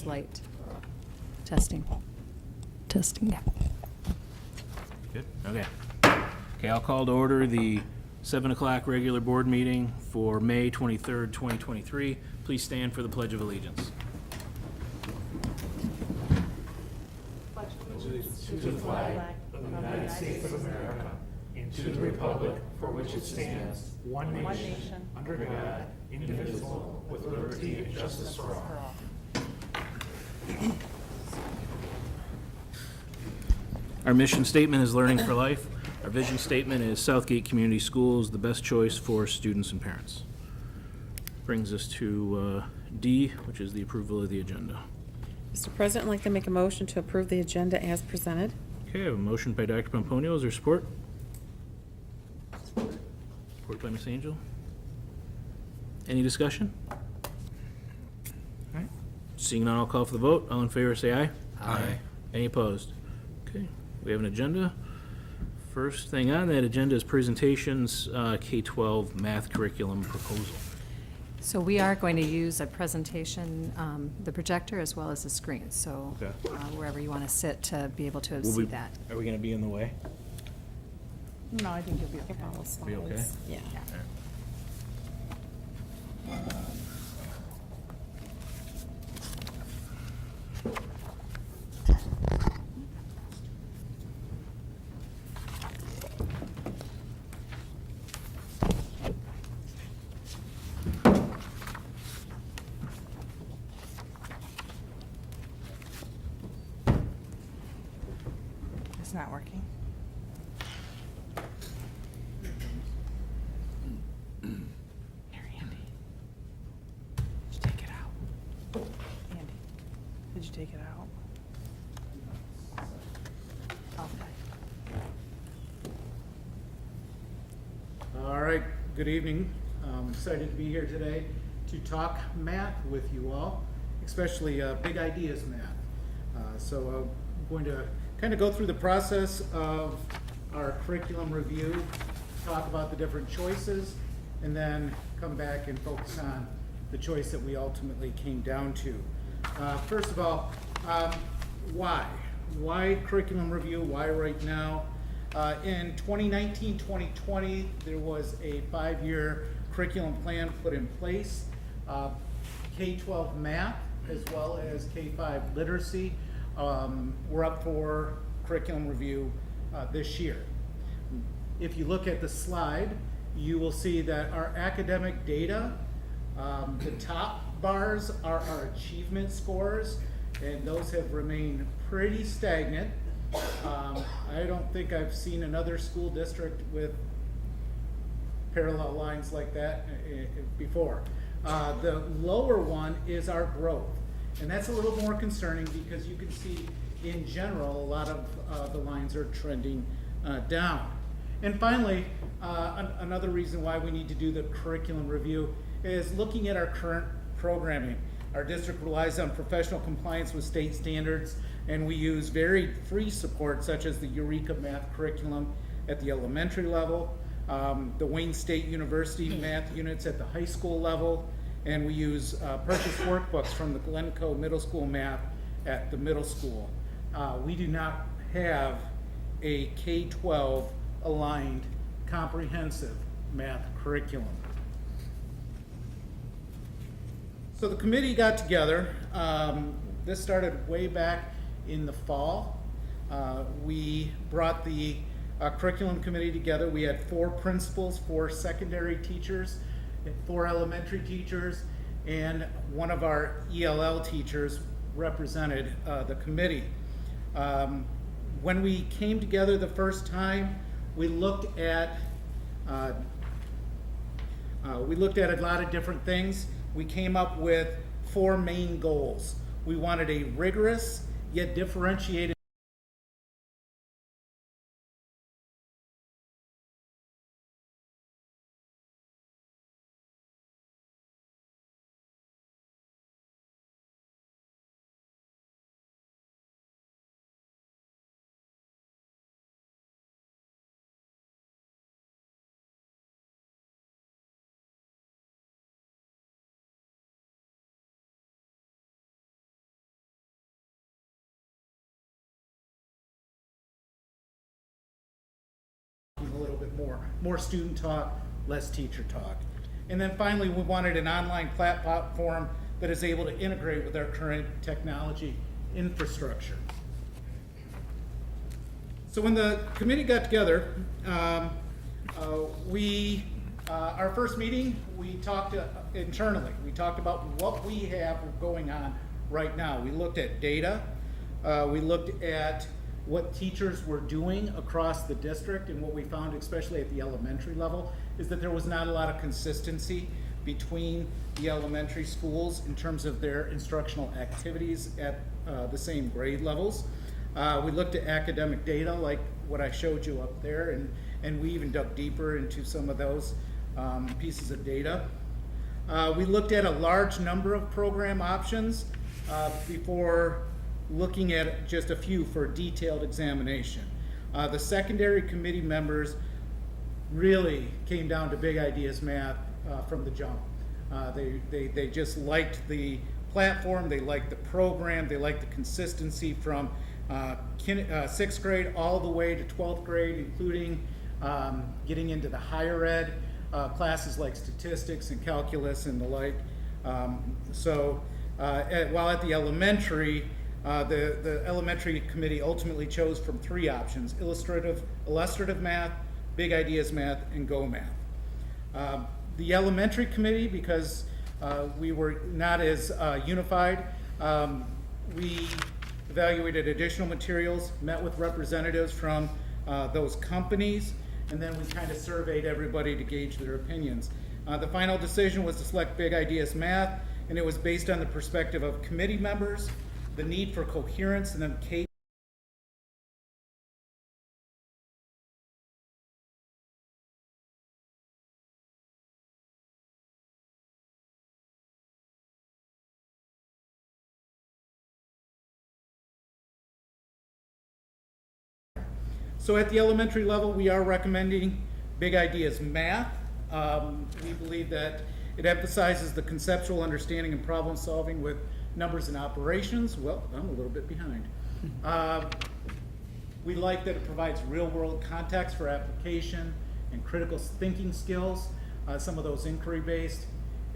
light. Testing. Testing. Good, okay. Okay, I'll call to order the 7 o'clock regular board meeting for May 23rd, 2023. Please stand for the Pledge of Allegiance. To the flag of the United States of America and to the republic for which it stands, one nation, under God, indivisible, with liberty and justice for all. Our mission statement is Learning for Life. Our vision statement is Southgate Community Schools, the best choice for students and parents. Brings us to D, which is the approval of the agenda. Mr. President, I'd like to make a motion to approve the agenda as presented. Okay, I have a motion by Dr. Pomponio. Is there support? Support by Ms. Angel. Any discussion? All right. Seeing none, I'll call for the vote. All in favor, say aye. Aye. Any opposed? Okay, we have an agenda. First thing on that agenda is presentations, K-12 math curriculum proposal. So we are going to use a presentation, the projector as well as the screen. So Okay. wherever you want to sit to be able to Will see we- that. Are we going to be in the way? No, I think you'll be okay. Follow slides. Be okay? Yeah. It's not working. Here, Andy. Did you take it out? Andy, did you take it out? Okay. All right, good evening. I'm excited to be here today to talk math with you all, especially big ideas math. So I'm going to kind of go through the process of our curriculum review, talk about the different choices, and then come back and focus on the choice that we ultimately came down to. First of all, why? Why curriculum review? Why right now? In 2019-2020, there was a 5-year curriculum plan put in place. K-12 math as well as K-5 literacy were up for curriculum review this year. If you look at the slide, you will see that our academic data, the top bars are our achievement scores, and those have remained pretty stagnant. I don't think I've seen another school district with parallel lines like that before. The lower one is our growth, and that's a little more concerning because you can see in general a lot of the lines are trending down. And finally, another reason why we need to do the curriculum review is looking at our current programming. Our district relies on professional compliance with state standards, and we use varied free support such as the Eureka math curriculum at the elementary level, the Wayne State University math units at the high school level, and we use purchased workbooks from the Glencoe Middle School math at the middle school. We do not have a K-12 aligned comprehensive math curriculum. So the committee got together. This started way back in the fall. We brought the curriculum committee together. We had 4 principals, 4 secondary teachers, 4 elementary teachers, and one of our ELL teachers represented the committee. When we came together the first time, we looked at a lot of different things. We came up with 4 main goals. We wanted a rigorous yet differentiated more student talk, less teacher talk. And then finally, we wanted an online platform that is able to integrate with our current technology infrastructure. So when the committee got together, our first meeting, we talked internally. We talked about what we have going on right now. We looked at data. We looked at what teachers were doing across the district, and what we found, especially at the elementary level, is that there was not a lot of consistency between the elementary schools in terms of their instructional activities at the same grade levels. We looked at academic data like what I showed you up there, and we even dug deeper into some of those pieces of data. We looked at a large number of program options before looking at just a few for detailed examination. The secondary committee members really came down to Big Ideas Math from the jump. They just liked the platform, they liked the program, they liked the consistency from 6th grade all the way to 12th grade, including getting into the higher ed classes like statistics and calculus and the like. While at the elementary, the elementary committee ultimately chose from 3 options: illustrative math, Big Ideas Math, and Go Math. The elementary committee, because we were not as unified, we evaluated additional materials, met with representatives from those companies, and then we kind of surveyed everybody to gauge their opinions. The final decision was to select Big Ideas Math, and it was based on the perspective of committee members, the need for coherence, and then Kate. So at the elementary level, we are recommending Big Ideas Math. We believe that it emphasizes the conceptual understanding and problem solving with numbers and operations. Well, I'm a little bit behind. We like that it provides real world context for application and critical thinking skills, some of those inquiry based,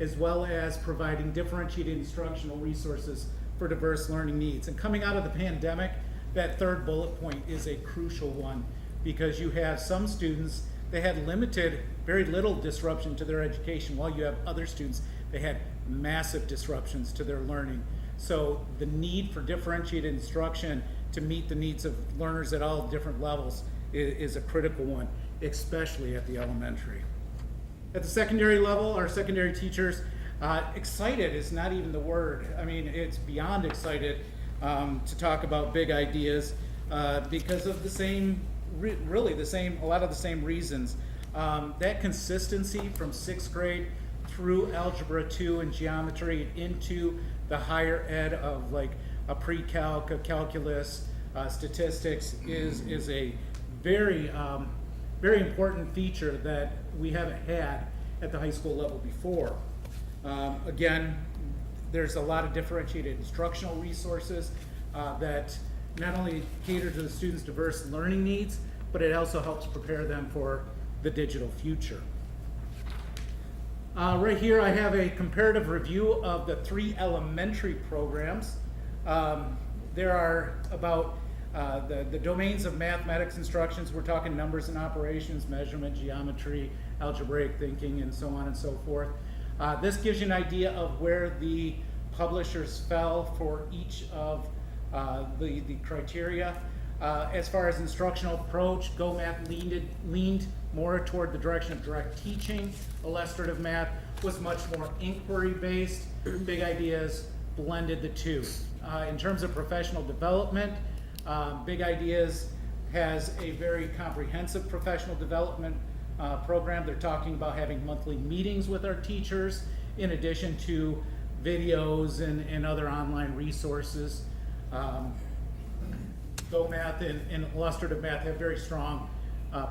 as well as providing differentiated instructional resources for diverse learning needs. And coming out of the pandemic, that third bullet point is a crucial one, because you have some students that had very little disruption to their education, while you have other students that had massive disruptions to their learning. So the need for differentiated instruction to meet the needs of learners at all different levels is a critical one, especially at the elementary. At the secondary level, our secondary teachers, excited is not even the word. I mean, it's beyond excited to talk about Big Ideas because of a lot of the same reasons. That consistency from 6th grade through Algebra 2 and geometry into the higher ed of like a pre-calc, a calculus, statistics is a very, very important feature that we haven't had at the high school level before. Again, there's a lot of differentiated instructional resources that not only cater to the students' diverse learning needs, but it also helps prepare them for the digital future. Right here I have a comparative review of the 3 elementary programs. There are about the domains of mathematics instructions. We're talking numbers and operations, measurement, geometry, algebraic thinking, and so on and so forth. This gives you an idea of where the publishers fell for each of the criteria. As far as instructional approach, Go Math leaned more toward the direction of direct teaching. Illustrative Math was much more inquiry-based. Big Ideas blended the two. In terms of professional development, Big Ideas has a very comprehensive professional development program. They're talking about having monthly meetings with our teachers, in addition to videos and other online resources. Go Math and Illustrative Math have very strong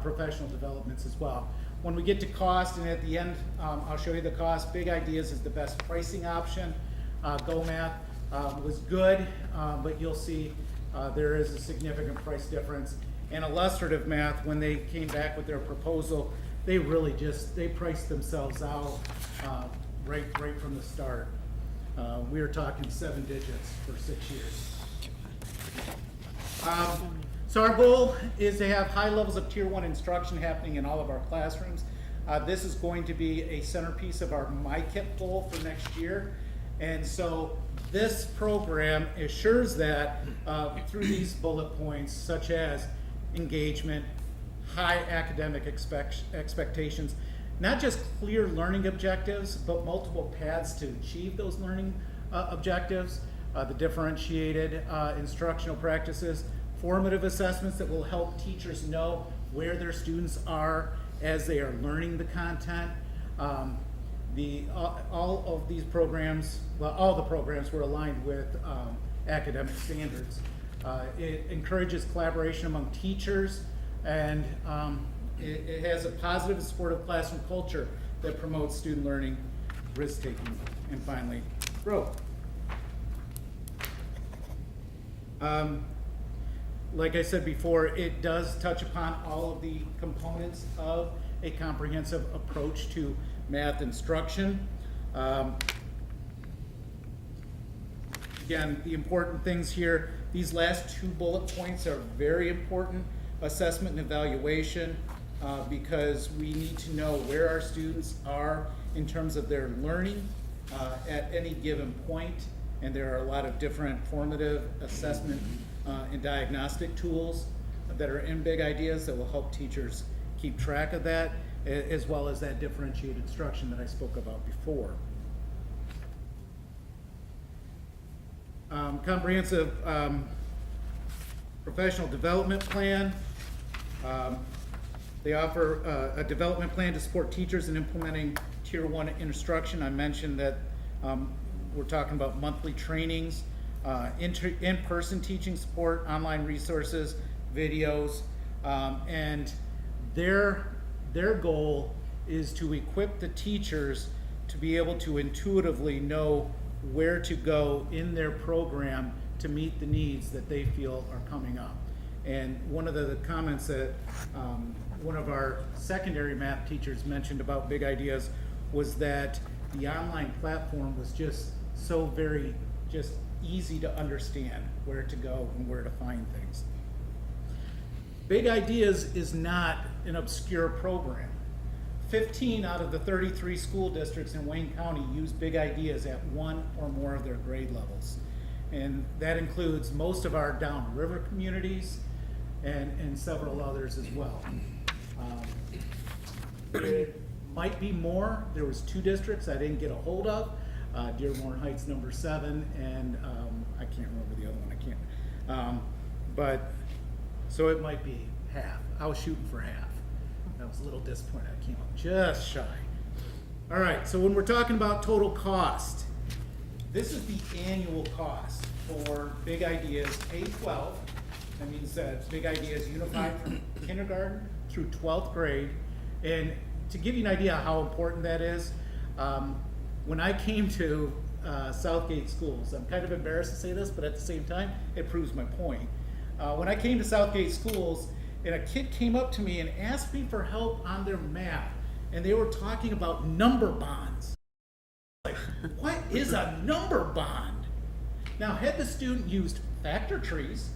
professional developments as well. When we get to cost, and at the end I'll show you the cost, Big Ideas is the best pricing option. Go Math was good, but you'll see there is a significant price difference. And illustrative math, when they came back with their proposal, they really they priced themselves out right from the start. We were talking 7 digits for 6 years. So our goal is to have high levels of Tier 1 instruction happening in all of our classrooms. This is going to be a centerpiece of our MyKIP goal for next year. And so this program assures that through these bullet points, such as engagement, high academic expectations, not just clear learning objectives, but multiple paths to achieve those learning objectives, the differentiated instructional practices, formative assessments that will help teachers know where their students are as they are learning the content. All of these programs, well, all the programs were aligned with academic standards. It encourages collaboration among teachers, and it has a positive and supportive classroom culture that promotes student learning, risk-taking, and finally, growth. Like I said before, it does touch upon all of the components of a comprehensive approach to math instruction. Again, the important things here, these last 2 bullet points are very important. Assessment and evaluation, because we need to know where our students are in terms of their learning at any given point, and there are a lot of different formative assessment and diagnostic tools that are in Big Ideas that will help teachers keep track of that, as well as that differentiated instruction that I spoke about before. Comprehensive professional development plan. They offer a development plan to support teachers in implementing Tier 1 instruction. I mentioned that we're talking about monthly trainings, in-person teaching support, online resources, videos, and their goal is to equip the teachers to be able to intuitively know where to go in their program to meet the needs that they feel are coming up. And one of the comments that one of our secondary math teachers mentioned about Big Ideas was that the online platform was just so very easy to understand where to go and where to find things. Big Ideas is not an obscure program. 15 out of the 33 school districts in Wayne County use Big Ideas at 1 or more of their grade levels. And that includes most of our downriver communities and several others as well. It might be more. There was 2 districts I didn't get a hold of. Dearborn Heights number 7, and I can't remember the other one. But so it might be half. I was shooting for half. I was a little disappointed. I came up just shy. All right, so when we're talking about total cost, this is the annual cost for Big Ideas K-12. That means that Big Ideas unified from kindergarten through 12th grade. And to give you an idea how important that is, when I came to Southgate schools, I'm kind of embarrassed to say this, but at the same time, it proves my point. When I came to Southgate schools, and a kid came up to me and asked me for help on their math, and they were talking about number bonds. Like, what is a number bond? Now, had the student used factor trees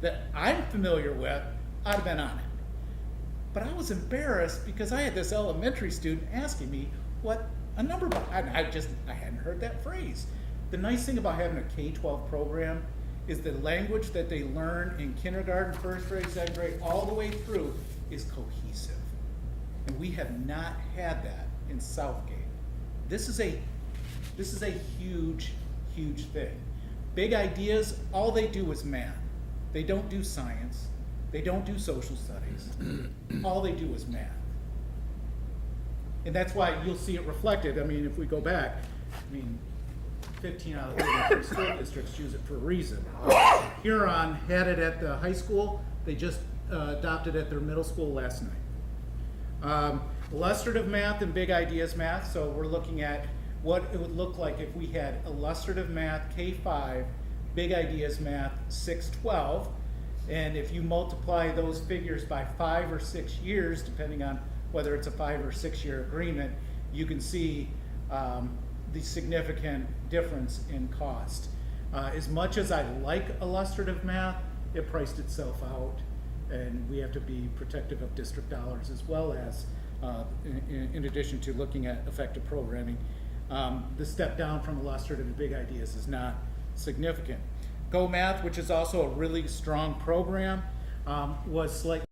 that I'm familiar with, I'd have been on it. But I was embarrassed because I had this elementary student asking me what a number bond. I hadn't heard that phrase. The nice thing about having a K-12 program is the language that they learn in kindergarten, 1st grade, 2nd grade, all the way through is cohesive. And we have not had that in Southgate. This is a huge, huge thing. Big Ideas, all they do is math. They don't do science. They don't do social studies. All they do is math. And that's why you'll see it reflected. I mean, if we go back, 15 out of 33 school districts use it for a reason. Huron had it at the high school. They just adopted it at their middle school last night. Illustrative math and Big Ideas math. So we're looking at what it would look like if we had illustrative math K-5, Big Ideas math 6-12, And if you multiply those figures by 5 or 6 years, depending on whether it's a 5 or 6 year agreement, you can see the significant difference in cost. As much as I like illustrative math, it priced itself out, and we have to be protective of district dollars as well as, in addition to looking at effective programming. The step down from illustrative to big ideas is not significant. Go Math, which is also a really strong program, was slightly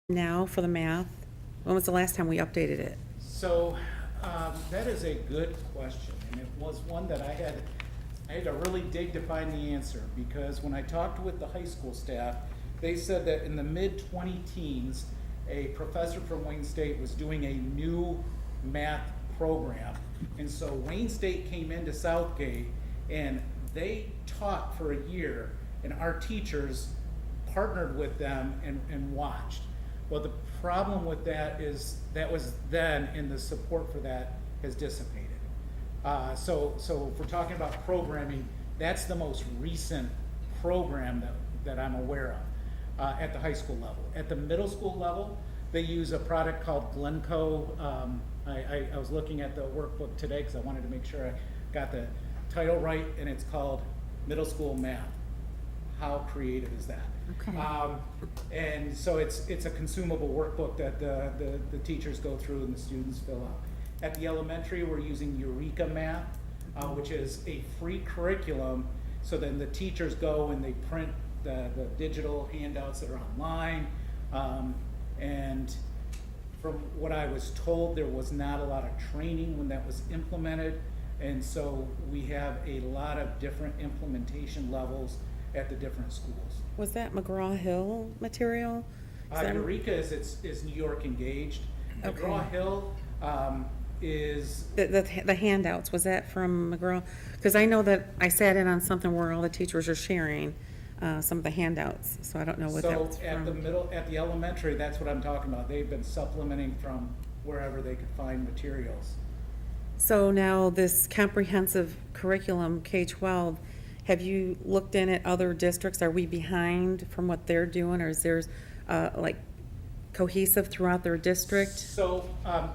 Now for the math, when was the last time we updated it? So, that is a good question, and it was one that I had to really dig to find the answer, because when I talked with the high school staff, they said that in the mid-20-teens, a professor from Wayne State was doing a new math program. And so Wayne State came into Southgate, and they taught for a year, and our teachers partnered with them and watched. Well, the problem with that is that was then, and the support for that has dissipated. So if we're talking about programming, that's the most recent program that I'm aware of at the high school level. At the middle school level, they use a product called Glencoe. I was looking at the workbook today because I wanted to make sure I got the title right, and it's called Middle School Math. How creative is that? Okay. And so it's a consumable workbook that the teachers go through and the students fill out. At the elementary, we're using Eureka Math, which is a free curriculum. So then the teachers go and they print the digital handouts that are online. And from what I was told, there was not a lot of training when that was implemented. And so we have a lot of different implementation levels at the different schools. Was that McGraw-Hill material? Is that- Eureka is New York engaged. Okay. McGraw-Hill is, The handouts, was that from McGraw? Because I know that I sat in on something where all the teachers are sharing some of the handouts, so I don't know what that so was at the from. at the elementary, that's what I'm talking about. They've been supplementing from wherever they could find materials. So now this comprehensive curriculum, K-12, have you looked in at other districts? Are we behind from what they're doing, or is theirs like cohesive throughout their district? So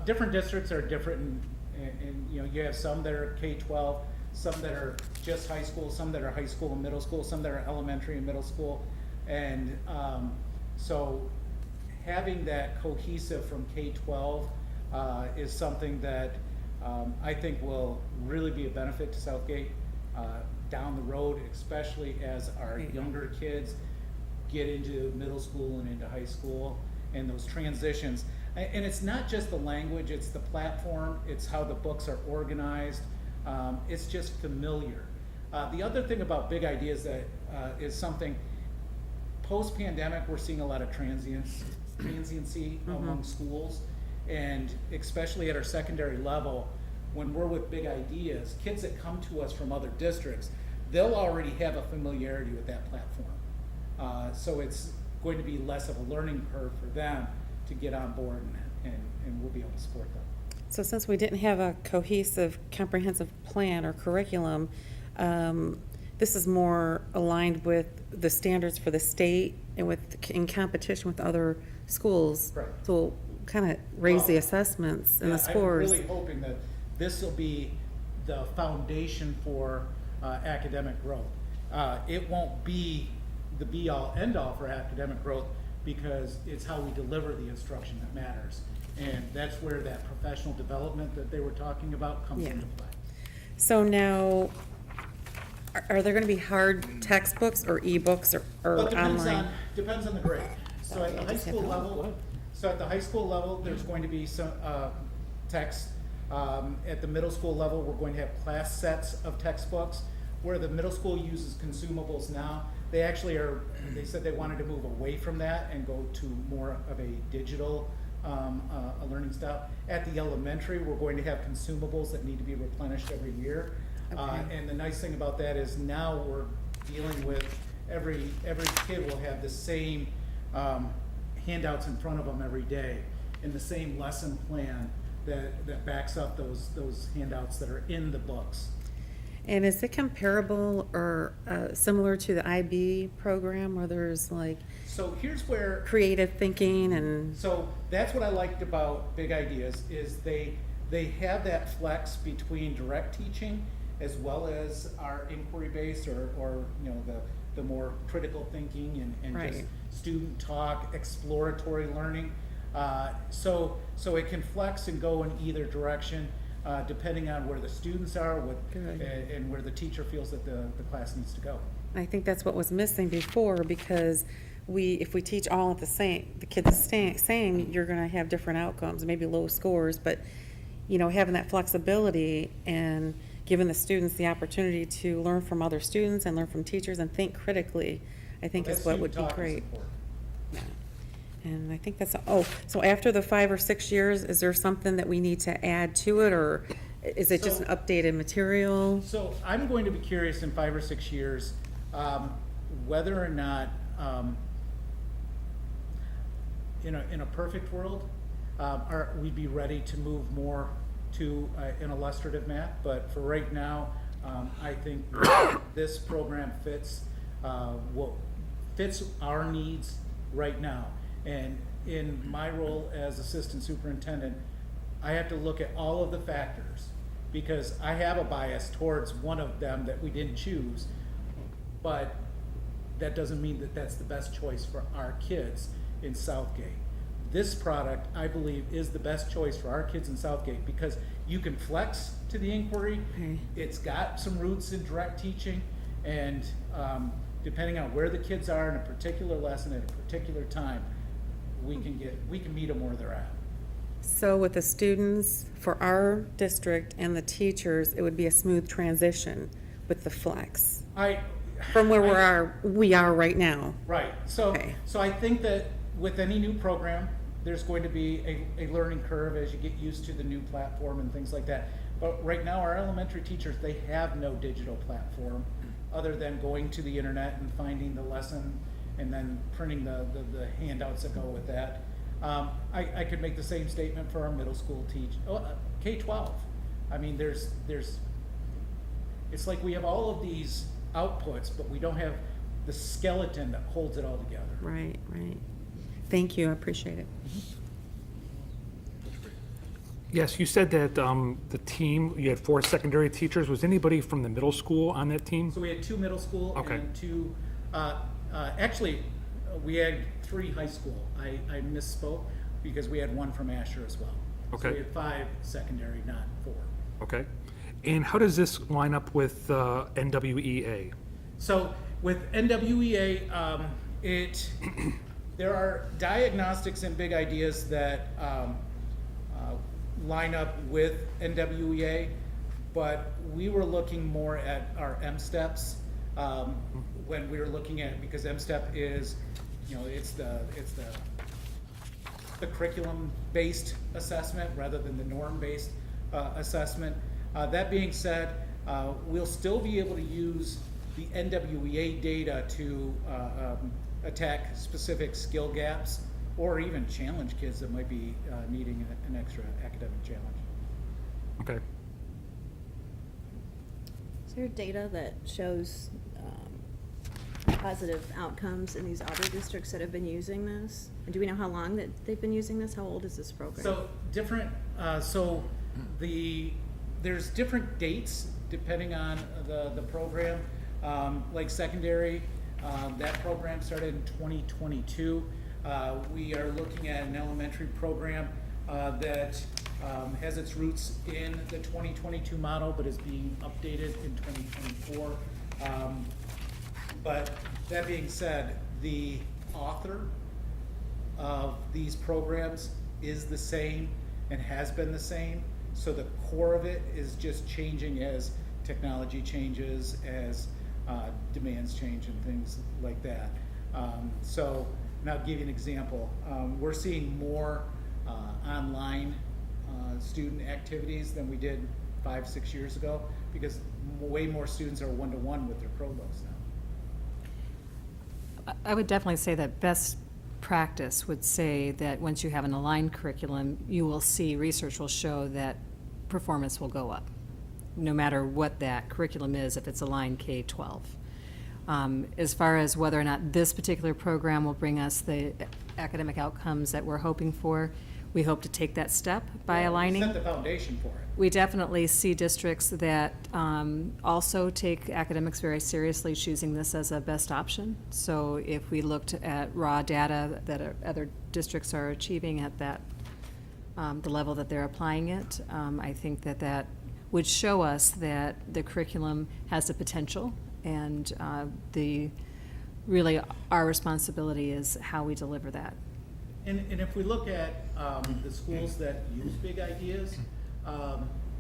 different districts are different, and you know, you have some that are K-12, some that are just high school, some that are high school and middle school, some that are elementary and middle school. And so having that cohesive from K-12 is something that I think will really be a benefit to Southgate down the road, especially as our younger kids get into middle school and into high school, and those transitions. And it's not just the language, it's the platform, it's how the books are organized. It's just familiar. The other thing about big ideas that is something, post-pandemic, we're seeing a lot of transiency among schools, and especially at our secondary level, when we're with big ideas, kids that come to us from other districts, they'll already have a familiarity with that platform. So it's going to be less of a learning curve for them to get on board, and we'll be able to support them. So since we didn't have a cohesive, comprehensive plan or curriculum, this is more aligned with the standards for the state and in competition with other schools. Right. So we'll kind of raise the Well, assessments and Yeah, the scores. I'm really hoping that this will be the foundation for academic growth. It won't be the be-all, end-all for academic growth, because it's how we deliver the instruction that matters. And that's where that professional development that they were talking about comes Yeah. into play. So now, Are there gonna be hard textbooks or ebooks or Well, online? depends on the grade. So at the high just have school to- level, there's going to be some, text. At the middle school level, we're going to have class sets of textbooks. Where the middle school uses consumables now, they actually they said they wanted to move away from that and go to more of a digital, a learning style. At the elementary, we're going to have consumables that need to be replenished every year. And the nice thing about that is now we're dealing with, every kid will have the same handouts in front of them every day, and the same lesson plan that backs up those handouts that are in the books. And is it comparable or similar to the IB program where there's like So here's where, creative thinking and, so that's what I liked about Big Ideas, is they have that flex between direct teaching as well as our inquiry-based or the more critical thinking and just Right. student talk, exploratory learning. So it can flex and go in either direction, depending on where the students are, Good. and where the teacher feels that the class needs to go. I think that's what was missing before, because if we teach all at the kids same, you're gonna have different outcomes, maybe low scores, but, having that flexibility and giving the students the opportunity to learn from other students and learn from teachers and think critically, I think That is what would student be talk is great. important. And I think that's, so after the 5 or 6 years, is there something that we need to add to it, or is it just an So- updated material? So I'm going to be curious in 5 or 6 years, whether or not, in a perfect world, we'd be ready to move more to an illustrative math, but for right now, I think this program fits our needs right now. And in my role as assistant superintendent, I have to look at all of the factors, because I have a bias towards one of them that we didn't choose, but that doesn't mean that that's the best choice for our kids in Southgate. This product, I believe, is the best choice for our kids in Southgate, because you can flex to the inquiry. Okay. It's got some roots in direct teaching, and depending on where the kids are in a particular lesson at a particular time, we can meet them where they're at. So with the students, for our district and the teachers, it would be a smooth transition with the flex from where we are right now. Right, so Okay. I think that with any new program, there's going to be a learning curve as you get used to the new platform and things like that. But right now, our elementary teachers, they have no digital platform other than going to the internet and finding the lesson and then printing the handouts that go with that. I could make the same statement for our middle school K-12. I mean, it's like we have all of these outputs, but we don't have the skeleton that holds it all together. Right, right. Thank you, I appreciate it. Yes, you said that the team, you had 4 secondary teachers. Was anybody from the middle school on that team? So we had 2 middle school Okay. and 2, actually, we had 3 high school. I misspoke because we had 1 from Asher as well. So Okay. we had 5 secondary, not 4. Okay. And how does this line up with NWEA? So with NWEA, there are diagnostics and big ideas that line up with NWEA, but we were looking more at our M-steps when we were looking at, because M-step is, it's the curriculum-based assessment rather than the norm-based assessment. That being said, we'll still be able to use the NWEA data to attack specific skill gaps or even challenge kids that might be needing an extra academic challenge. Okay. Is there data that shows positive outcomes in these other districts that have been using this? And do we know how long that they've been using this? How old is this program? So there's different dates depending on the program. Like secondary, that program started in 2022. We are looking at an elementary program that has its roots in the 2022 model, but is being updated in 2024. But that being said, the author of these programs is the same and has been the same. So the core of it is just changing as technology changes, as demands change and things like that. So, and I'll give you an example. We're seeing more online student activities than we did 5-6 years ago, because way more students are one-to-one with their Chromebooks now. I would definitely say that best practice would say that once you have an aligned curriculum, you will see, research will show that performance will go up, no matter what that curriculum is, if it's aligned K-12. As far as whether or not this particular program will bring us the academic outcomes that we're hoping for, we hope to take that step by aligning. Set the foundation for it. We definitely see districts that also take academics very seriously, choosing this as a best option. So if we looked at raw data that other districts are achieving at that, the level that they're applying it, I think that that would show us that the curriculum has the potential, and really our responsibility is how we deliver that. And if we look at the schools that use big ideas,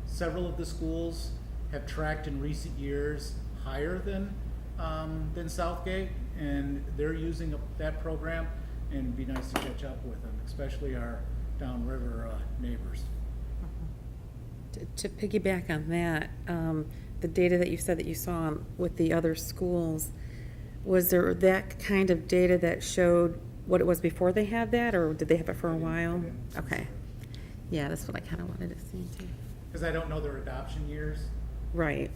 several of the schools have tracked in recent years higher than Southgate, and they're using that program, and it'd be nice to catch up with them, especially our downriver neighbors. To piggyback on that, the data that you said that you saw with the other schools, was there that kind of data that showed what it was before they had that, or did they have it for a while? Okay. Yeah, that's what I kind of wanted to see too. Because I don't know their adoption years. Right.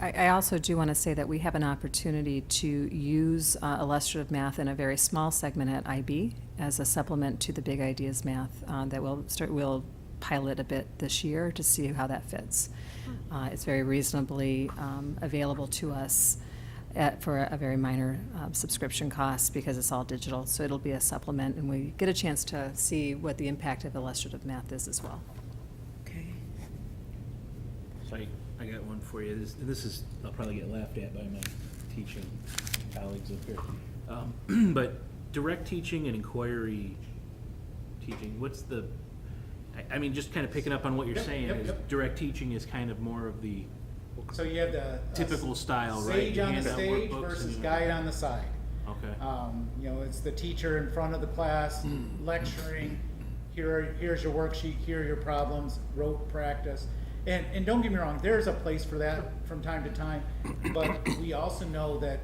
I also do want to say that we have an opportunity to use illustrative math in a very small segment at IB as a supplement to the Big Ideas math that we'll pilot a bit this year to see how that fits. It's very reasonably available to us for a very minor subscription cost, because it's all digital. So it'll be a supplement, and we get a chance to see what the impact of illustrative math is as well. Okay. So I got one for you. This is, I'll probably get laughed at by my teaching colleagues up here. But direct teaching and inquiry teaching, what's the, I mean, just kind of picking up on what you're saying, is direct teaching is kind of more of the So you have the typical style, right? sage You on the hand out stage workbooks versus and- guide on the side. Okay. It's the teacher in front of the class lecturing. Here's your worksheet. Here are your problems. Rote practice. And don't get me wrong, there's a place for that from time to time. But we also know that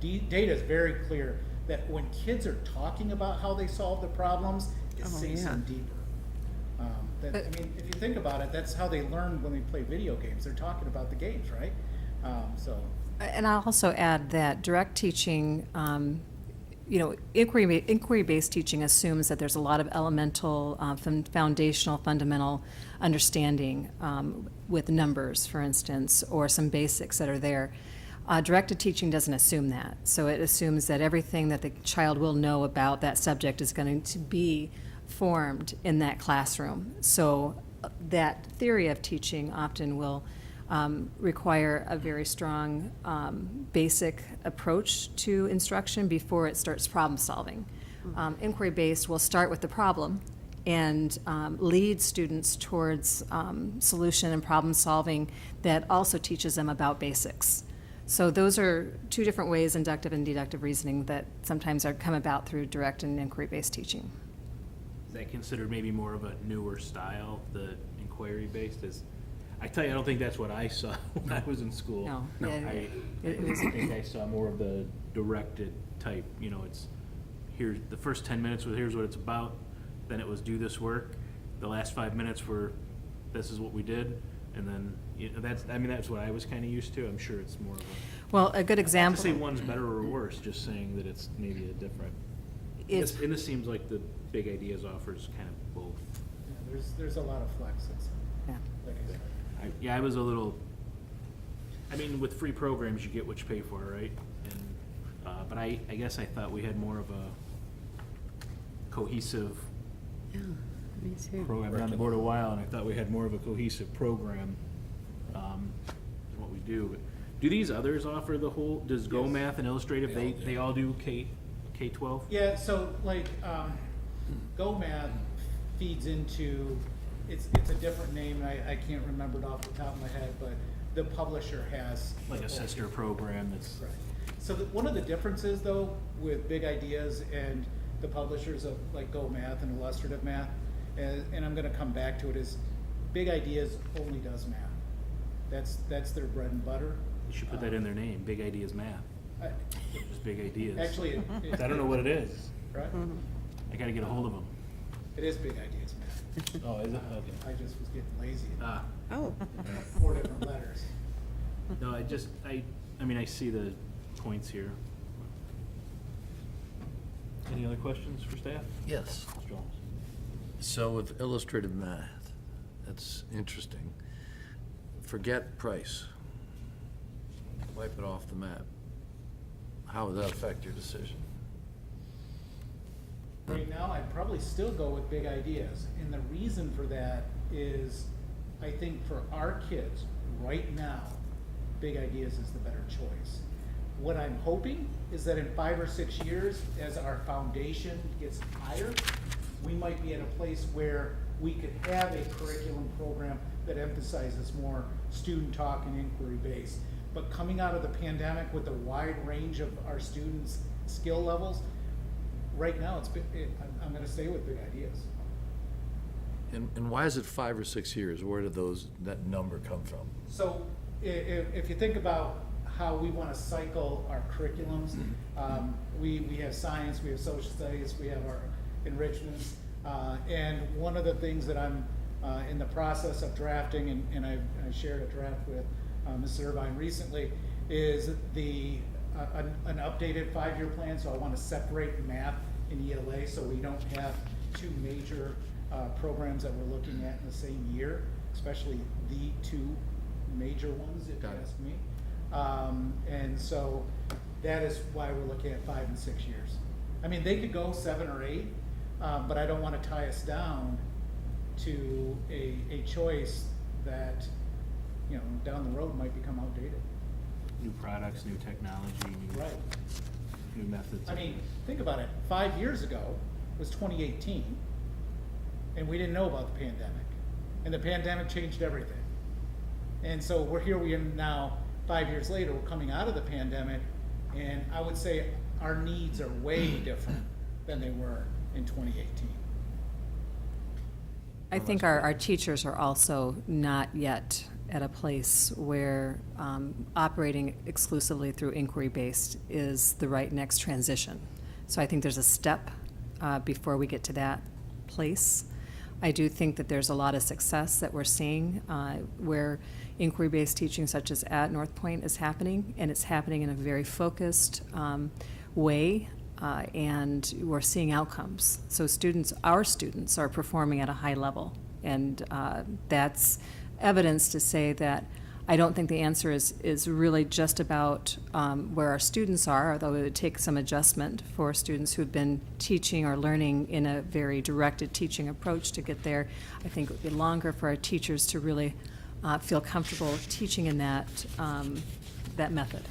data is very clear that when kids are talking about how they solve the problems, it sinks in deeper. I mean, if you think about it, that's how they learn when they play video games. They're talking about the games, right? And I'll also add that direct teaching, inquiry-based teaching assumes that there's a lot of elemental, foundational, fundamental understanding with numbers, for instance, or some basics that are there. Directed teaching doesn't assume that. So it assumes that everything that the child will know about that subject is going to be formed in that classroom. So that theory of teaching often will require a very strong basic approach to instruction before it starts problem solving. Inquiry-based will start with the problem and lead students towards solution and problem solving that also teaches them about basics. So those are two different ways, inductive and deductive reasoning, that sometimes come about through direct and inquiry-based teaching. Is that considered maybe more of a newer style, the inquiry-based? I tell you, I don't think that's what I saw when I was in school. No. I think I saw more of the directed type, it's, here's the first 10 minutes, here's what it's about, then it was do this work, the last 5 minutes were, this is what we did, and then, that's what I was kind of used to. I'm sure it's more of a, Well, a good not to example. say one's better or worse, just saying that it's maybe a different, and this seems like the Big Ideas offers kind of both. Yeah, there's a lot of flex. Yeah. Like I said. I was a little, with free programs, you get what you pay for, right? And, but I guess I thought we had more of a cohesive Yeah, me too. program. I've been on the board a while, and I thought we had more of a cohesive program, than what we do. Do these others offer the whole, does Go Yes. Math and Illustrative, they all do K-12? Yeah, so like, Go Math feeds into, it's a different name, I can't remember it off the top of my head, but the publisher has. Like a sister program that's, Right. So one of the differences though with Big Ideas and the publishers of like Go Math and Illustrative Math, and I'm gonna come back to it, is Big Ideas only does math. That's their bread and butter. you should put that in their name, Big Ideas Math, I- just Big Ideas. Actually, I don't know what it is. Right? I gotta get a hold of them. It is Big Ideas Math. Oh, is it? Okay. I just was getting lazy. Ah, Oh, 4 different letters. no, I mean, I see the points here. Any other questions for staff? Yes. Mr. Holmes? So with illustrative math, that's interesting. Forget price. Wipe it off the map. How would that affect your decision? Right now, I'd probably still go with Big Ideas, and the reason for that is, I think for our kids, right now, Big Ideas is the better choice. What I'm hoping is that in 5 or 6 years, as our foundation gets higher, we might be at a place where we could have a curriculum program that emphasizes more student talk and inquiry based. But coming out of the pandemic with the wide range of our students' skill levels, right now, I'm gonna stay with Big Ideas. And why is it 5 or 6 years? Where did that number come from? So if you think about how we want to cycle our curriculums, we have science, we have social studies, we have our enrichments. And one of the things that I'm in the process of drafting, and I shared a draft with Ms. Irvine recently, is an updated 5-year plan. So I want to separate math and ELA so we don't have 2 major programs that we're looking at in the same year, especially the 2 major ones, if you Got it. ask me. And so that is why we're looking at 5 and 6 years. I mean, they could go 7 or 8, but I don't want to tie us down to a choice that, you know, down the road might become outdated. New products, new technology, Right. new methods. I mean, think about it. 5 years ago was 2018, and we didn't know about the pandemic. And the pandemic changed everything. And so we are now, 5 years later, we're coming out of the pandemic, and I would say our needs are way different than they were in 2018. I think our teachers are also not yet at a place where operating exclusively through inquiry-based is the right next transition. So I think there's a step before we get to that place. I do think that there's a lot of success that we're seeing where inquiry-based teaching, such as at North Point, is happening, and it's happening in a very focused way, and we're seeing outcomes. So our students are performing at a high level, and that's evidence to say that I don't think the answer is really just about where our students are, although it would take some adjustment for students who've been teaching or learning in a very directed teaching approach to get there. I think it would be longer for our teachers to really feel comfortable teaching in that method.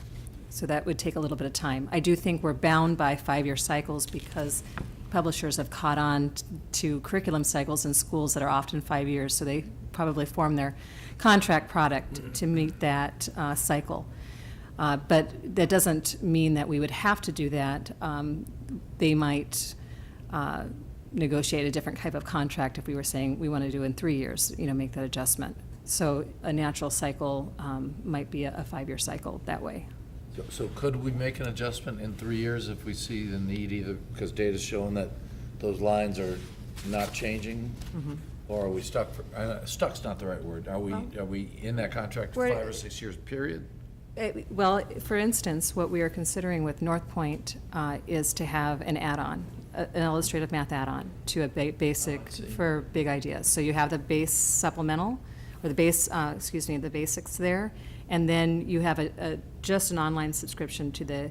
So that would take a little bit of time. I do think we're bound by 5-year cycles because publishers have caught on to curriculum cycles in schools that are often 5 years, so they probably form their contract product to meet that cycle. But that doesn't mean that we would have to do that. They might negotiate a different type of contract if we were saying we want to do in 3 years, make that adjustment. So a natural cycle might be a 5-year cycle that way. So could we make an adjustment in 3 years if we see the need, either because data's showing that those lines are not changing? Or are we stuck, stuck's not the right word, are we in that contract for We're- 5 or 6 years period? Well, for instance, what we are considering with North Point is to have an add-on, an illustrative math add-on to a basic I see. for Big Ideas. So you have the base supplemental, or the basics there, and then you have just an online subscription to the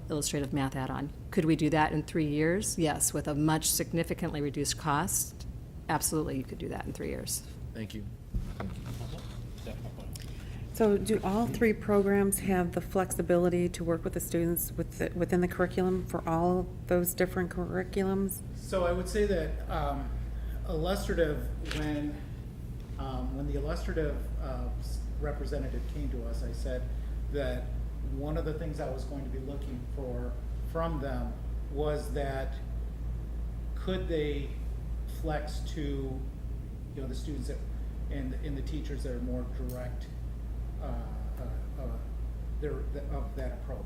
illustrative math add-on. Could we do that in 3 years? Yes, with a much significantly reduced cost. Absolutely, you could do that in 3 years. Thank you. So do all three programs have the flexibility to work with the students within the curriculum for all those different curriculums? So I would say that illustrative, when the illustrative representative came to us, I said that one of the things I was going to be looking for from them was that could they flex to, you know, the students that, and the teachers that are more direct of that approach.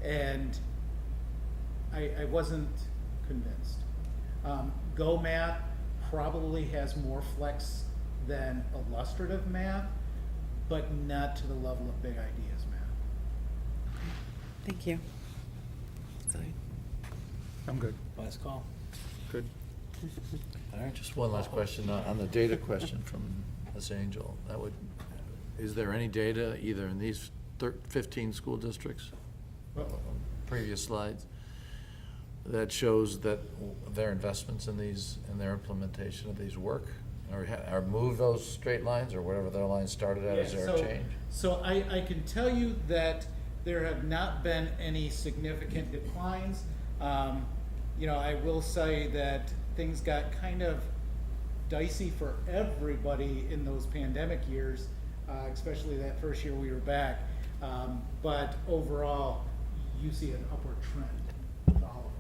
And I wasn't convinced. Go Math probably has more flex than illustrative math, but not to the level of Big Ideas Math. Thank you. I'm good. Last call. Good. All right, just one last question on the data question from Ms. Angel. Is there any data either in these 15 school districts, previous slides, that shows that their investments in these, and their implementation of these work? Or move those straight lines, or whatever their line started at, is there a change? So I can tell you that there have not been any significant declines. You know, I will say that things got kind of dicey for everybody in those pandemic years, especially that first year we were back. But overall, you see an upward trend with all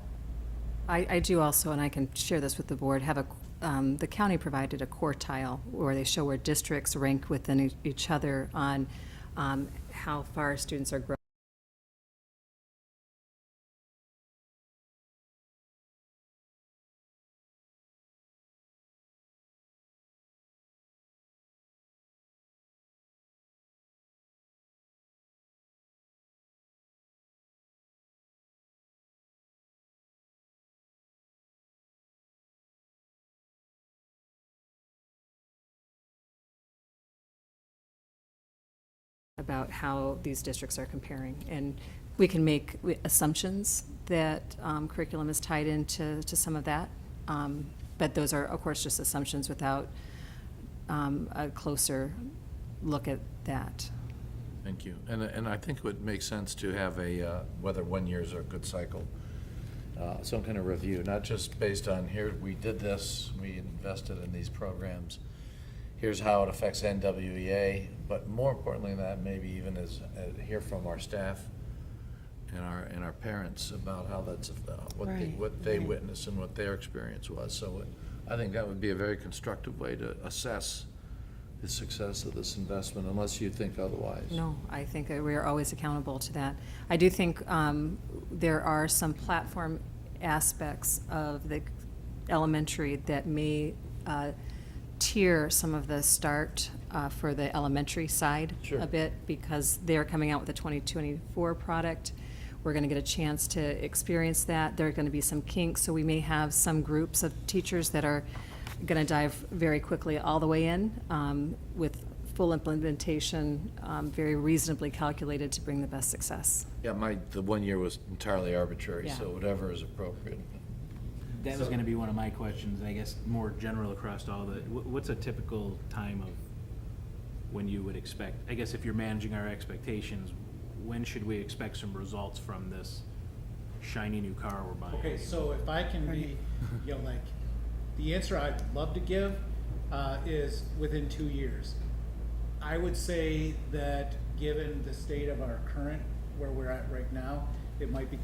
of them. I do also, and I can share this with the board, have the county provided a quartile where they show where districts rank within each other on how far students are growing. About how these districts are comparing. And we can make assumptions that curriculum is tied into some of that. But those are, of course, just assumptions without a closer look at that. Thank you. And I think it would make sense to have whether 1 year is a good cycle, some kind of review, not just based on here, we did this, we invested in these programs, here's how it affects NWEA, but more importantly than that, maybe even hear from our staff and our parents about how that's, what they witnessed and what their experience was. So I think that would be a very constructive way to assess the success of this investment, unless you think otherwise. No, I think that we are always accountable to that. I do think there are some platform aspects of the elementary that may tier some of the start for the elementary side Sure. a bit, because they're coming out with a 2024 product. We're going to get a chance to experience that. There are going to be some kinks, so we may have some groups of teachers that are going to dive very quickly all the way in with full implementation, very reasonably calculated to bring the best success. Yeah, the 1 year was entirely arbitrary, Yeah. so whatever is appropriate. That was gonna be one of my questions, I guess, more general across all what's a typical time of when you would expect, I guess if you're managing our expectations, when should we expect some results from this shiny new car we're buying? Okay, so if I can be, you know, like, the answer I'd love to give is within 2 years. I would say that given the state of our current, where we're at right now, it might be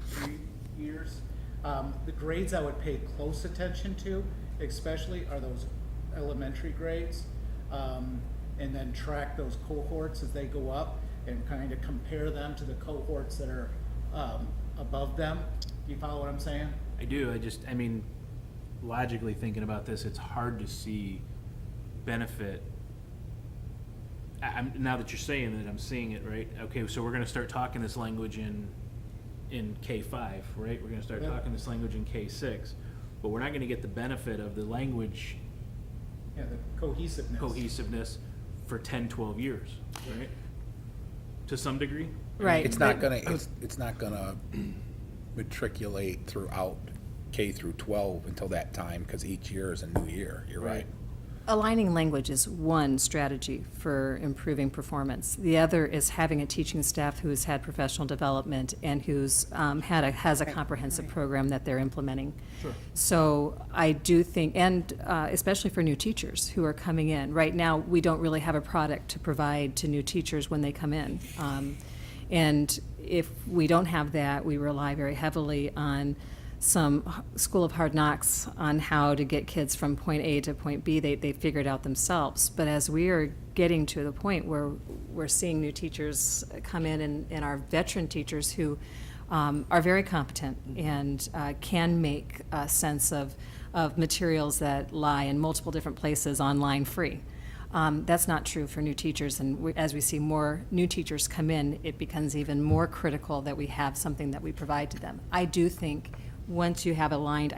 3 years. The grades I would pay close attention to, especially, are those elementary grades, and then track those cohorts as they go up and kind of compare them to the cohorts that are above them. Do you follow what I'm saying? I do, I mean, logically thinking about this, it's hard to see benefit. Now that you're saying it, I'm seeing it, right? Okay, so we're gonna start talking this language in K-5, right? We're gonna start talking this language in K-6, but we're not gonna get the benefit of the language Yeah, the cohesiveness. for 10, 12 years, right? To some degree? Right. It's not gonna, it's not gonna matriculate throughout K through 12 until that time, because each year is a new year, you're right. Aligning language is one strategy for improving performance. The other is having a teaching staff who has had professional development and who's has a comprehensive program that they're implementing. Sure. So I do think, and especially for new teachers who are coming in. Right now, we don't really have a product to provide to new teachers when they come in. And if we don't have that, we rely very heavily on some school of hard knocks on how to get kids from point A to point B. They figured out themselves. But as we are getting to the point where we're seeing new teachers come in and our veteran teachers who are very competent and can make sense of materials that lie in multiple different places online free. That's not true for new teachers, and as we see more new teachers come in, it becomes even more critical that we have something that we provide to them. I do think once you have aligned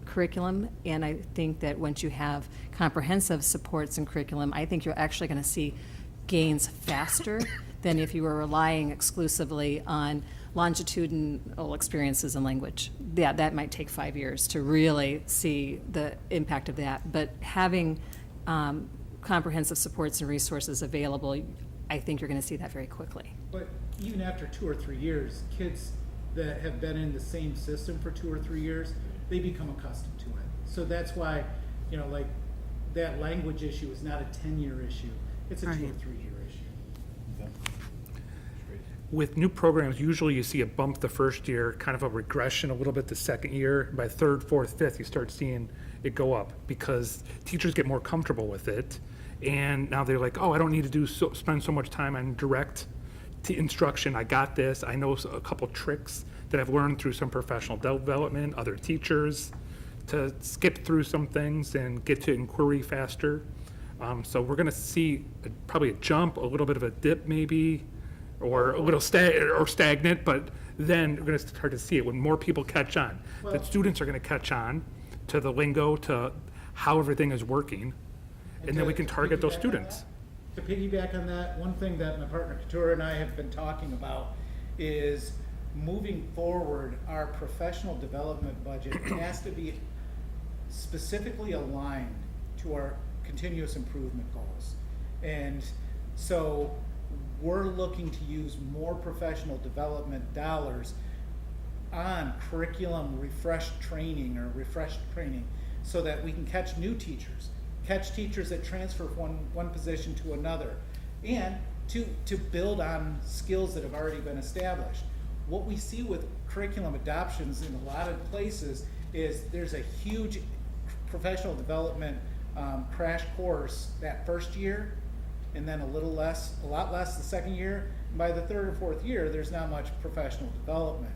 curriculum, and I think that once you have comprehensive supports and curriculum, I think you're actually going to see gains faster than if you were relying exclusively on longitudinal experiences in language. Yeah, that might take 5 years to really see the impact of that, but having comprehensive supports and resources available, I think you're going to see that very quickly. But even after 2 or 3 years, kids that have been in the same system for 2 or 3 years, they become accustomed to it. So that's why, like that language issue is not a 10-year issue. It's a 2 or 3 year issue. With new programs, usually you see a bump the first year, kind of a regression a little bit the second year. By third, fourth, fifth, you start seeing it go up because teachers get more comfortable with it. And now they're like, oh, I don't need to spend so much time on direct instruction. I got this. I know a couple tricks that I've learned through some professional development, other teachers, to skip through some things and get to inquiry faster. So we're going to see probably a jump, a little bit of a dip maybe, or a little stagnant, but then we're going to start to see it when more people catch on. The students are going to catch on to the lingo, to how everything is working, and then we can target those students. To piggyback on that, one thing that my partner Katura and I have been talking about is moving forward, our professional development budget has to be specifically aligned to our continuous improvement goals. And so we're looking to use more professional development dollars on curriculum refreshed training so that we can catch new teachers, catch teachers that transfer from one position to another, and to build on skills that have already been established. What we see with curriculum adoptions in a lot of places is there's a huge professional development crash course that first year, and then a lot less the second year. And by the third or fourth year, there's not much professional development.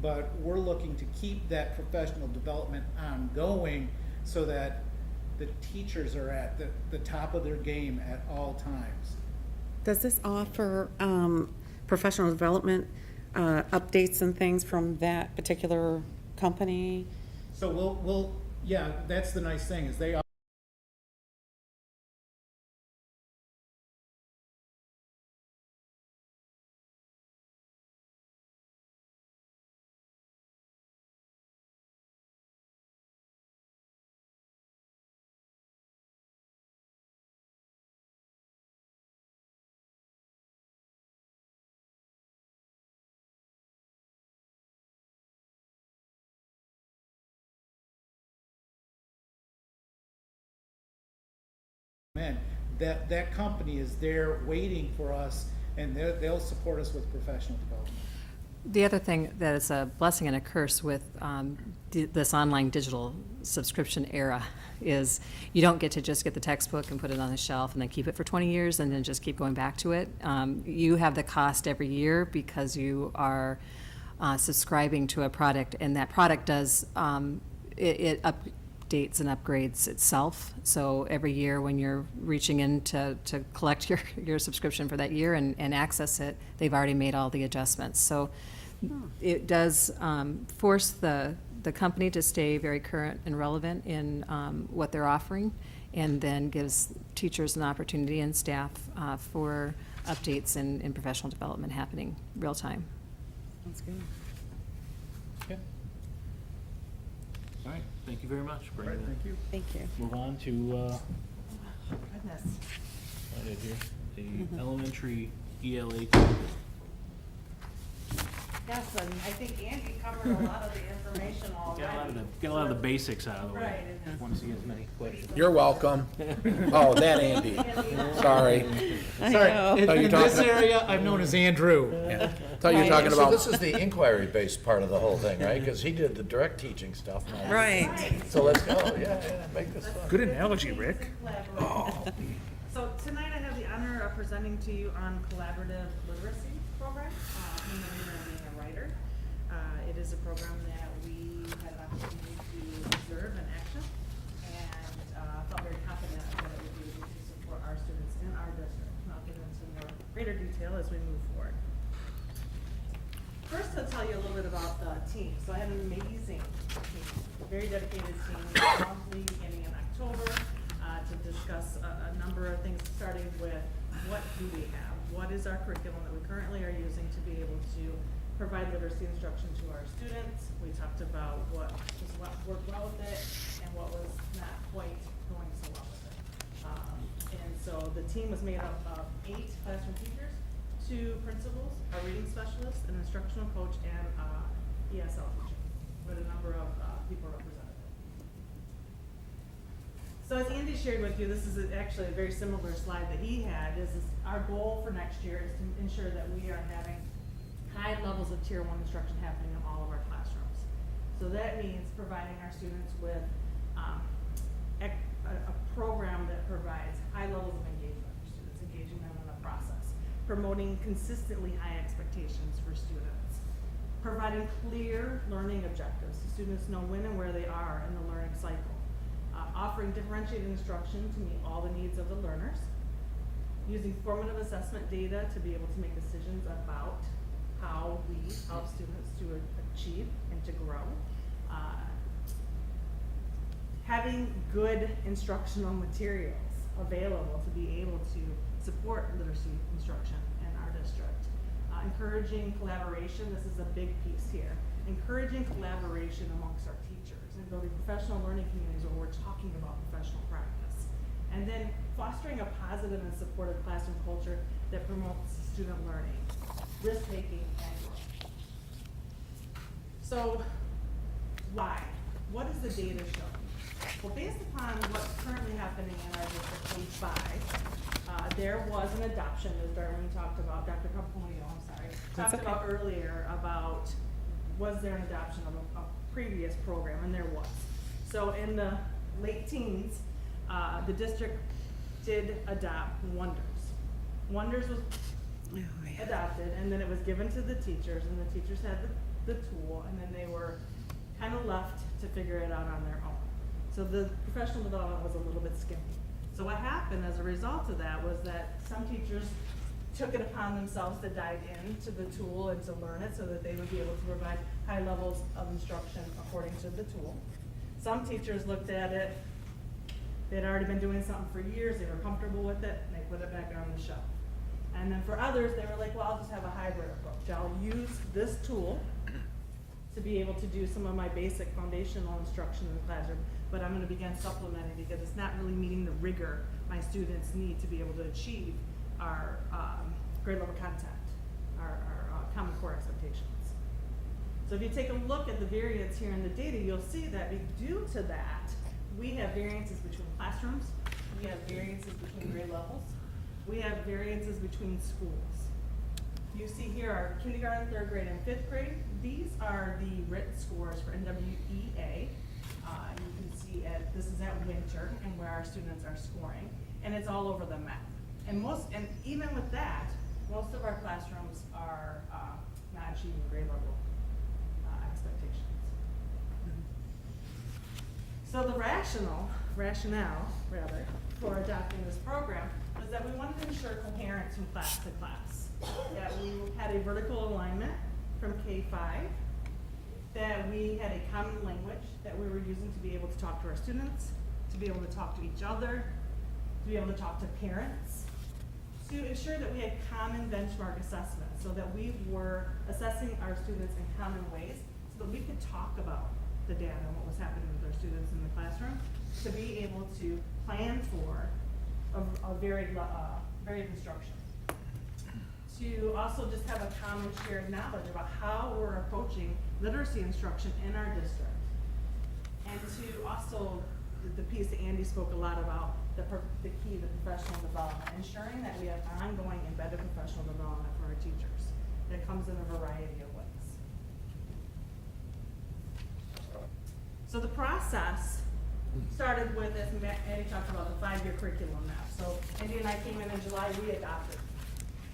But we're looking to keep that professional development ongoing so that the teachers are at the top of their game at all times. Does this offer professional development updates and things from that particular company? So yeah, that's the nice thing is they that company is there waiting for us, and they'll support us with professional development. The other thing that is a blessing and a curse with this online digital subscription era is you don't get to just get the textbook and put it on the shelf and then keep it for 20 years and then just keep going back to it. You have the cost every year because you are subscribing to a product, and that product does, it updates and upgrades itself. So every year when you're reaching in to collect your subscription for that year and access it, they've already made all the adjustments. So it does force the company to stay very current and relevant in what they're offering, and then gives teachers an opportunity and staff for updates and professional development happening real time. That's good. Okay. All right, thank you very much. All right, thank you. Thank you. Move on to Yes. I did here, the elementary ELA. Yes, and I think Andy covered a lot of the information already. Get a lot of the basics out of the way. Right. Just want to see as many questions. You're welcome. Oh, that Andy. Sorry. I Sorry, know. in Oh, you're this talking- area, I'm known as Andrew. Thought you were talking So about, this is the inquiry-based part of the whole thing, right? Because he did the direct teaching stuff. Now- Right. So let's go, yeah, make this fun. Good analogy, Rick. So tonight I have the honor of presenting to you on collaborative literacy program, in the Learning and Being a Writer. It is a program that we had an opportunity to observe in action and felt very confident that it would be able to support our students in our district. And I'll get into more greater detail as we move forward. First, I'll tell you a little bit about the team. So I had an amazing team, a very dedicated team, promptly beginning in October to discuss a number of things, starting with what do we have? What is our curriculum that we currently are using to be able to provide literacy instruction to our students? We talked about what worked well with it and what was not quite going so well with it. And so the team was made up of 8 classroom teachers, 2 principals, a reading specialist, an instructional coach, and ESL teacher, with a number of people represented. So as Andy shared with you, this is actually a very similar slide that he had, is our goal for next year is to ensure that we are having high levels of Tier 1 instruction happening in all of our classrooms. So that means providing our students with a program that provides high levels of engagement for students, engaging them in the process, promoting consistently high expectations for students, providing clear learning objectives so students know when and where they are in the learning cycle, offering differentiated instruction to meet all the needs of the learners, using formative assessment data to be able to make decisions about how we help students to achieve and to grow, having good instructional materials available to be able to support literacy instruction in our district, encouraging collaboration. This is a big piece here. Encouraging collaboration amongst our teachers and building professional learning communities where we're talking about professional practice. And then fostering a positive and supportive classroom culture that promotes student learning, risk-taking, and growth. So, why? What does the data show? Well, based upon what's currently happening in our district, page 5, there was an adoption, as Darwin talked about, Dr. Camponio, I'm sorry, That's talked okay. about earlier about was there an adoption of a previous program, and there was. So in the late teens, the district did adopt Wonders. Wonders was adopted, and then it was given to the teachers, and the teachers had the tool, and then they were kind of left to figure it out on their own. So the professional development was a little bit skimpy. So what happened as a result of that was that some teachers took it upon themselves to dive into the tool and to learn it so that they would be able to provide high levels of instruction according to the tool. Some teachers looked at it, they'd already been doing something for years, they were comfortable with it, and they put it back on the shelf. And then for others, they were like, well, I'll just have a hybrid approach. I'll use this tool to be able to do some of my basic foundational instruction in the classroom, but I'm gonna begin supplementing because it's not really meeting the rigor my students need to be able to achieve our grade level content, our Common Core expectations. So if you take a look at the variance here in the data, you'll see that due to that, we have variances between classrooms, we have variances between grade levels, we have variances between schools. You see here our kindergarten, 3rd grade, and 5th grade. These are the written scores for NWEA. You can see this is at winter and where our students are scoring, and it's all over the map. And even with that, most of our classrooms are not achieving grade level expectations. So the rationale for adopting this program was that we wanted to ensure coherence from class to class. That we had a vertical alignment from K-5, that we had a common language that we were using to be able to talk to our students, to be able to talk to each other, to be able to talk to parents, to ensure that we had common benchmark assessments so that we were assessing our students in common ways so that we could talk about the data and what was happening with our students in the classroom, to be able to plan for a varied instruction. To also just have a common shared knowledge about how we're approaching literacy instruction in our district. And to also, the piece that Andy spoke a lot about, the key, the professional development, ensuring that we have ongoing embedded professional development for our teachers. That comes in a variety of ways. So the process started with, as Andy talked about, the 5-year curriculum map. So Andy and I came in July, we adopted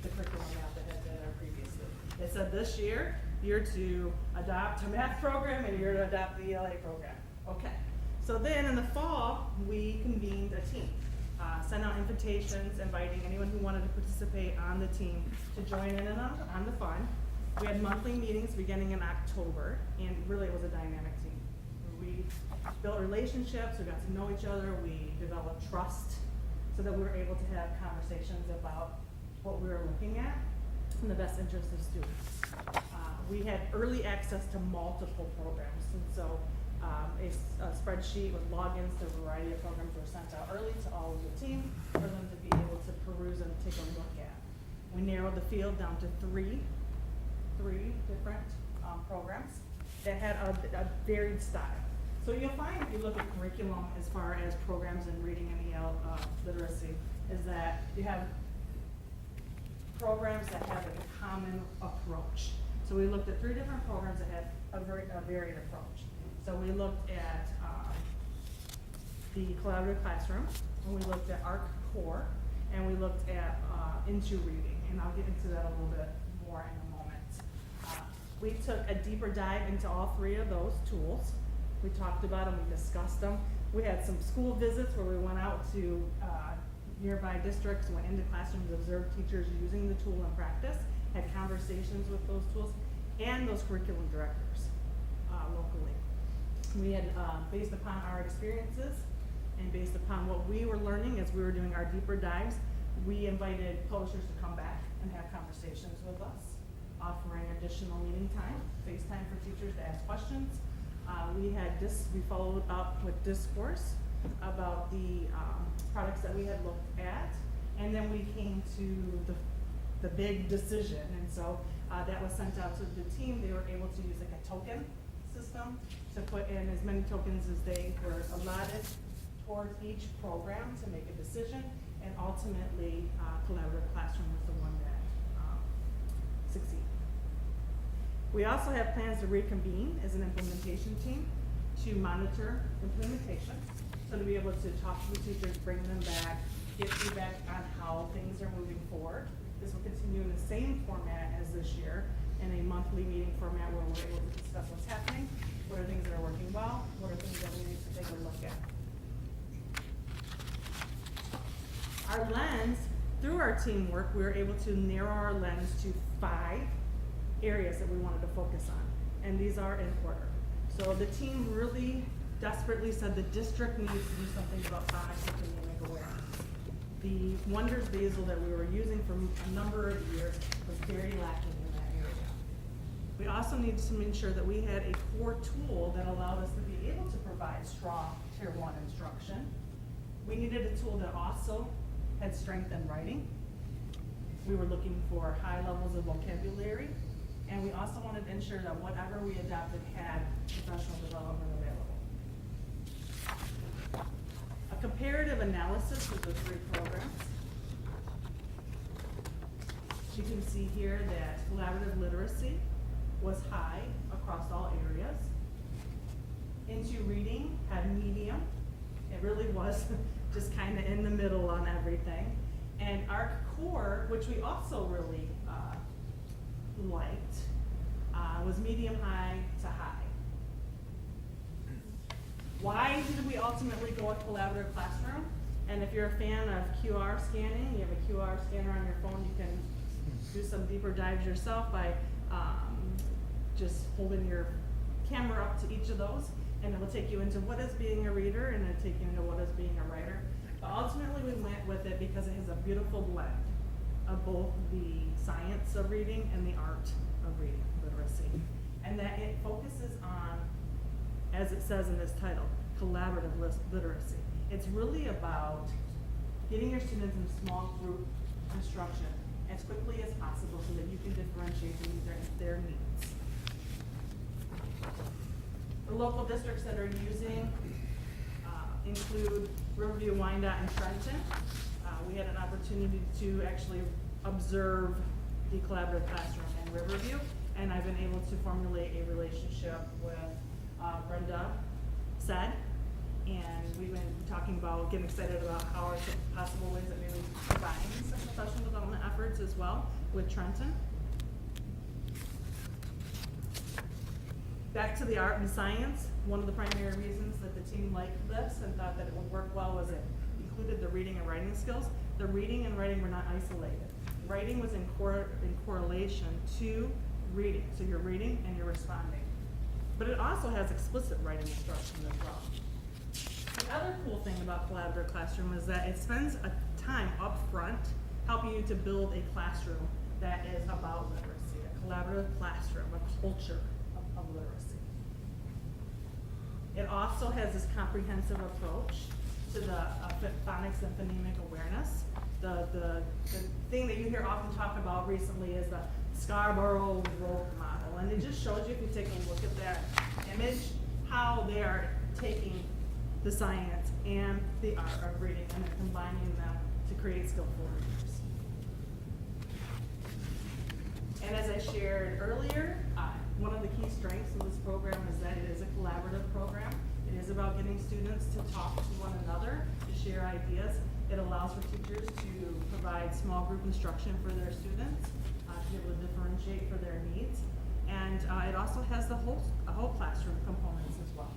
the curriculum map that had been there previously. It said this year, you're to adopt a math program and you're to adopt the ELA program. Okay. So then in the fall, we convened a team. Sent out invitations, inviting anyone who wanted to participate on the team to join in on the fun. We had monthly meetings beginning in October, and really it was a dynamic team. We built relationships, we got to know each other, we developed trust, so that we were able to have conversations about what we were looking at in the best interest of students. We had early access to multiple programs, and so a spreadsheet with logins to a variety of programs were sent out early to all of the team for them to be able to peruse and take a look at. We narrowed the field down to three different programs that had a varied style. So you'll find if you look at curriculum as far as programs in reading and EL literacy, is that you have programs that have like a common approach. So we looked at 3 different programs that had a varied approach. So we looked at the collaborative classroom, and we looked at ARC Core, and we looked at Into Reading, and I'll get into that a little bit more in a moment. We took a deeper dive into all 3 of those tools. We talked about them, we discussed them. We had some school visits where we went out to nearby districts, went into classrooms, observed teachers using the tool in practice, had conversations with those tools, and those curriculum directors locally. We had, based upon our experiences and based upon what we were learning as we were doing our deeper dives, we invited publishers to come back and have conversations with us, offering additional meeting time, FaceTime for teachers to ask questions. We followed up with discourse about the products that we had looked at, and then we came to the big decision, and so that was sent out to the team. They were able to use like a token system to put in as many tokens as they were allotted towards each program to make a decision, and ultimately collaborative classroom was the one that succeeded. We also have plans to reconvene as an implementation team to monitor implementation, so to be able to talk to the teachers, bring them back, get feedback on how things are moving forward. This will continue in the same format as this year, in a monthly meeting format where we're able to discuss what's happening, what are things that are working well, what are things that we need to take a look at. Our lens, through our teamwork, we were able to narrow our lens to 5 areas that we wanted to focus on, and these are in order. So the team really desperately said the district needs to do something about phonics and phonemic awareness. The Wonders Basel that we were using for a number of years was very lacking in that area. We also needed to ensure that we had a core tool that allowed us to be able to provide strong Tier 1 instruction. We needed a tool that also had strength in writing. We were looking for high levels of vocabulary, and we also wanted to ensure that whatever we adopted had professional development available. A comparative analysis of the 3 programs. You can see here that collaborative literacy was high across all areas. Into Reading had medium. It really was just kind of in the middle on everything. And ARC Core, which we also really liked, was medium high to high. Why did we ultimately go with collaborative classroom? And if you're a fan of QR scanning, you have a QR scanner on your phone, you can do some deeper dives yourself by just holding your camera up to each of those, and it will take you into what is being a reader, and it'll take you into what is being a writer. But ultimately we went with it because it has a beautiful blend of both the science of reading and the art of reading literacy. And that it focuses on, as it says in this title, collaborative literacy. It's really about getting your students in small group instruction as quickly as possible so that you can differentiate and meet their needs. The local districts that are using include Riverview, Wyandotte, and Trenton. We had an opportunity to actually observe the collaborative classroom in Riverview, and I've been able to formulate a relationship with Brenda Said, and we've been talking about, getting excited about how are some possible ways that maybe combining some professional development efforts as well with Trenton. Back to the art and science, one of the primary reasons that the team liked this and thought that it would work well was it included the reading and writing skills. The reading and writing were not isolated. Writing was in correlation to reading, so you're reading and you're responding. But it also has explicit writing instruction as well. The other cool thing about Collaborative Classroom is that it spends a time up front helping you to build a classroom that is about literacy, a collaborative classroom, a culture of literacy. It also has this comprehensive approach to the phonics and phonemic awareness. The thing that you hear often talked about recently is the Scarborough role model, and it just shows you, if you take a look at that image, how they are taking the science and the art of reading and then combining them to create skillful readers. And as I shared earlier, one of the key strengths of this program is that it is a collaborative program. It is about getting students to talk to one another, to share ideas. It allows for teachers to provide small group instruction for their students, to be able to differentiate for their needs. And it also has the whole classroom components as well.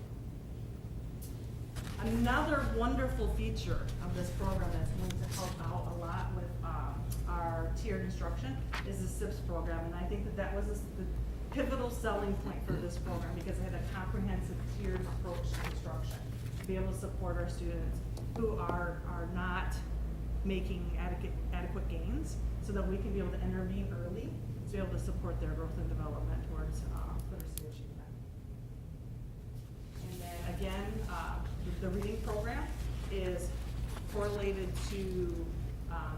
Another wonderful feature of this program that's going to help out a lot with our tiered instruction is the SIPS program. And I think that was the pivotal selling point for this program, because it had a comprehensive tiered approach to instruction to be able to support our students who are not making adequate gains, so that we can be able to intervene early to be able to support their growth and development towards literacy achievement. And then again, the reading program is correlated to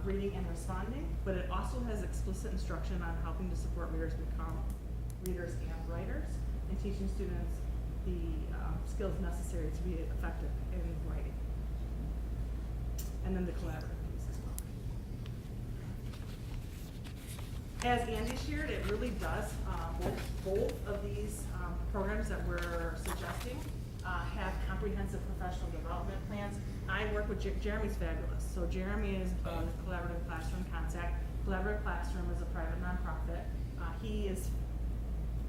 reading and responding, but it also has explicit instruction on helping to support readers become readers and writers, and teaching students the skills necessary to be effective in writing. And then the collaborative piece as well. As Andy shared, it really does, both of these programs that we're suggesting have comprehensive professional development plans. I work with Jeremy's fabulous. So Jeremy is a Collaborative Classroom contact. Collaborative Classroom is a private nonprofit. He is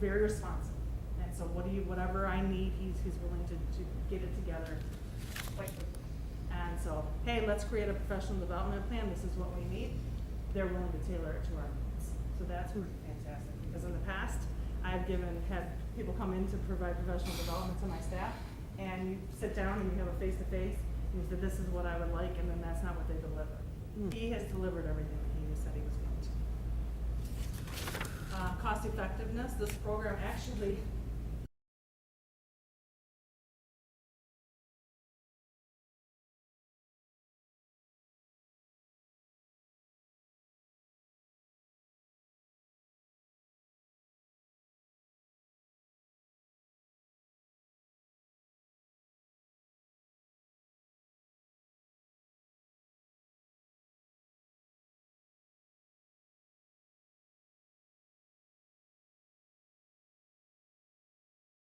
very responsive. And so whatever I need, he's willing to get it together quite quickly. And so, hey, let's create a professional development plan. This is what we need. They're willing to tailor it to our needs. So that's fantastic. Because in the past, I've had people come in to provide professional development to my staff, and you sit down and you have a face-to-face, and you said, this is what I would like, and then that's not what they deliver. He has delivered everything that he said he was going to. Cost effectiveness, this program actually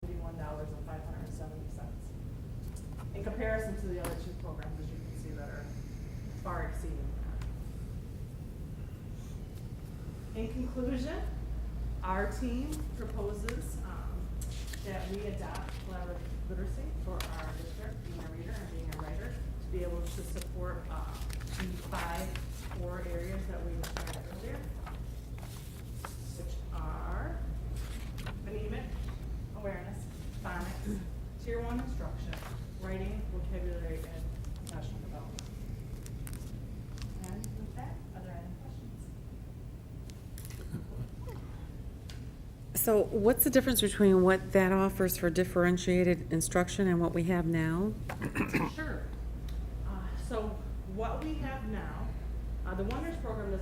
$51.570. In comparison to the other two programs, as you can see, that are far exceeding that. In conclusion, our team proposes that we adopt collaborative literacy for our district, being a reader and being a writer, to be able to support the 5 core areas that we described earlier, which are phonemic awareness, phonics, Tier 1 instruction, writing, vocabulary, and professional development. And with that, are there any questions? So what's the difference between what that offers for differentiated instruction and what we have now? Sure. So what we have now, the Wonders program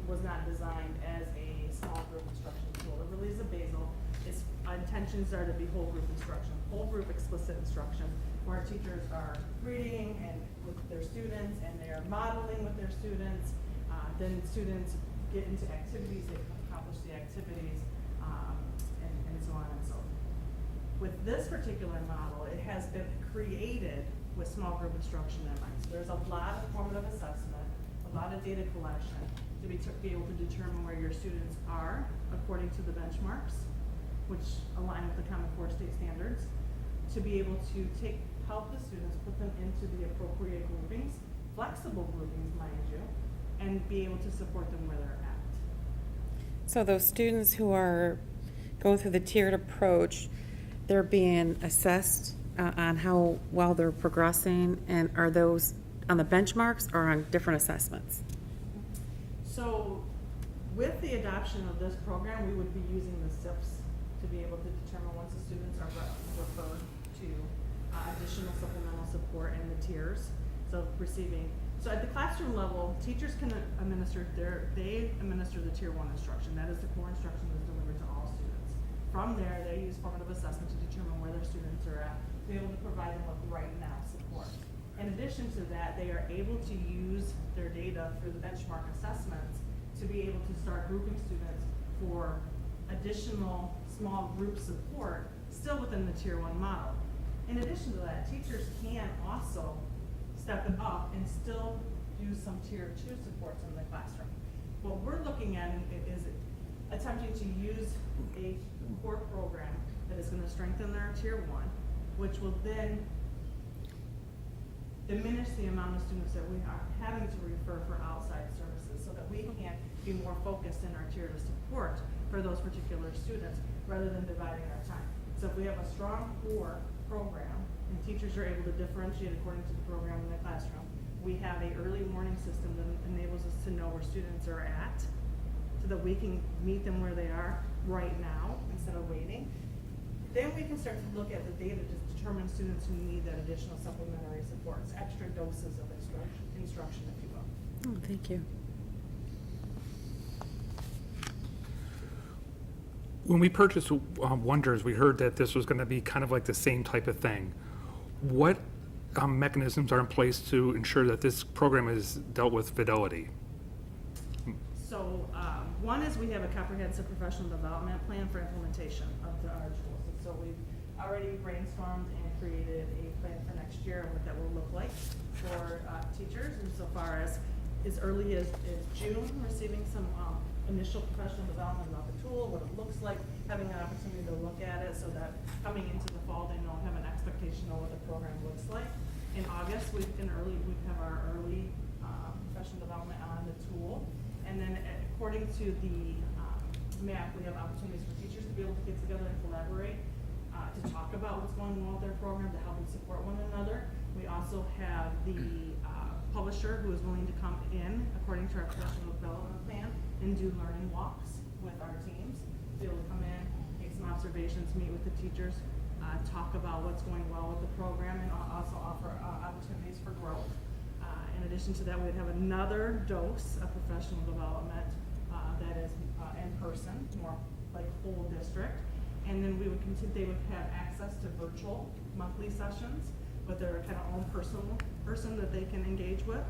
was not designed as a small group instruction tool. It really is a basal. Its intentions are to be whole group instruction, whole group explicit instruction, where teachers are reading and with their students and they're modeling with their students. Then students get into activities, they accomplish the activities, and so on and so forth. With this particular model, it has been created with small group instruction in mind. So there's a lot of formative assessment, a lot of data collection to be able to determine where your students are according to the benchmarks, which align with the Common Core state standards, to be able to help the students, put them into the appropriate groupings, flexible groupings, mind you, and be able to support them where they're at. So those students who are going through the tiered approach, they're being assessed on how well they're progressing, and are those on the benchmarks or on different assessments? So with the adoption of this program, we would be using the SIPs to be able to determine once the students are referred to additional supplemental support in the tiers. So at the classroom level, teachers can administer they administer the tier 1 instruction. That is the core instruction that's delivered to all students. From there, they use formative assessment to determine where their students are at, to be able to provide them with right now support. In addition to that, they are able to use their data through the benchmark assessments to be able to start grouping students for additional small group support still within the tier 1 model. In addition to that, teachers can also step it up and still do some tier 2 supports in the classroom. What we're looking at is attempting to use a core program that is going to strengthen their tier 1, which will then diminish the amount of students that we are having to refer for outside services, so that we can be more focused in our tier to support for those particular students rather than dividing our time. So if we have a strong core program and teachers are able to differentiate according to the program in the classroom, we have a early warning system that enables us to know where students are at so that we can meet them where they are right now instead of waiting. Then we can start to look at the data to determine students who need that additional supplementary supports, extra doses of instruction, if you will. Oh, thank you. When we purchased Wonders, we heard that this was going to be kind of like the same type of thing. What mechanisms are in place to ensure that this program is dealt with fidelity? So one is we have a comprehensive professional development plan for implementation of our tools. And so we've already brainstormed and created a plan for next year and what that will look like for teachers. And so far as early as June, receiving some initial professional development about the tool, what it looks like, having an opportunity to look at it so that coming into the fall, they know, have an expectation of what the program looks like. In August, we have our early professional development on the tool. And then according to the map, we have opportunities for teachers to be able to get together and collaborate, to talk about what's going on with their program, to help and support one another. We also have the publisher who is willing to come in, according to our professional development plan, and do learning walks with our teams, to be able to come in, make some observations, meet with the teachers, talk about what's going well with the program, and also offer opportunities for growth. In addition to that, we'd have another dose of professional development that is in person, more like whole district. And then we would they would have access to virtual monthly sessions with their kind of own person that they can engage with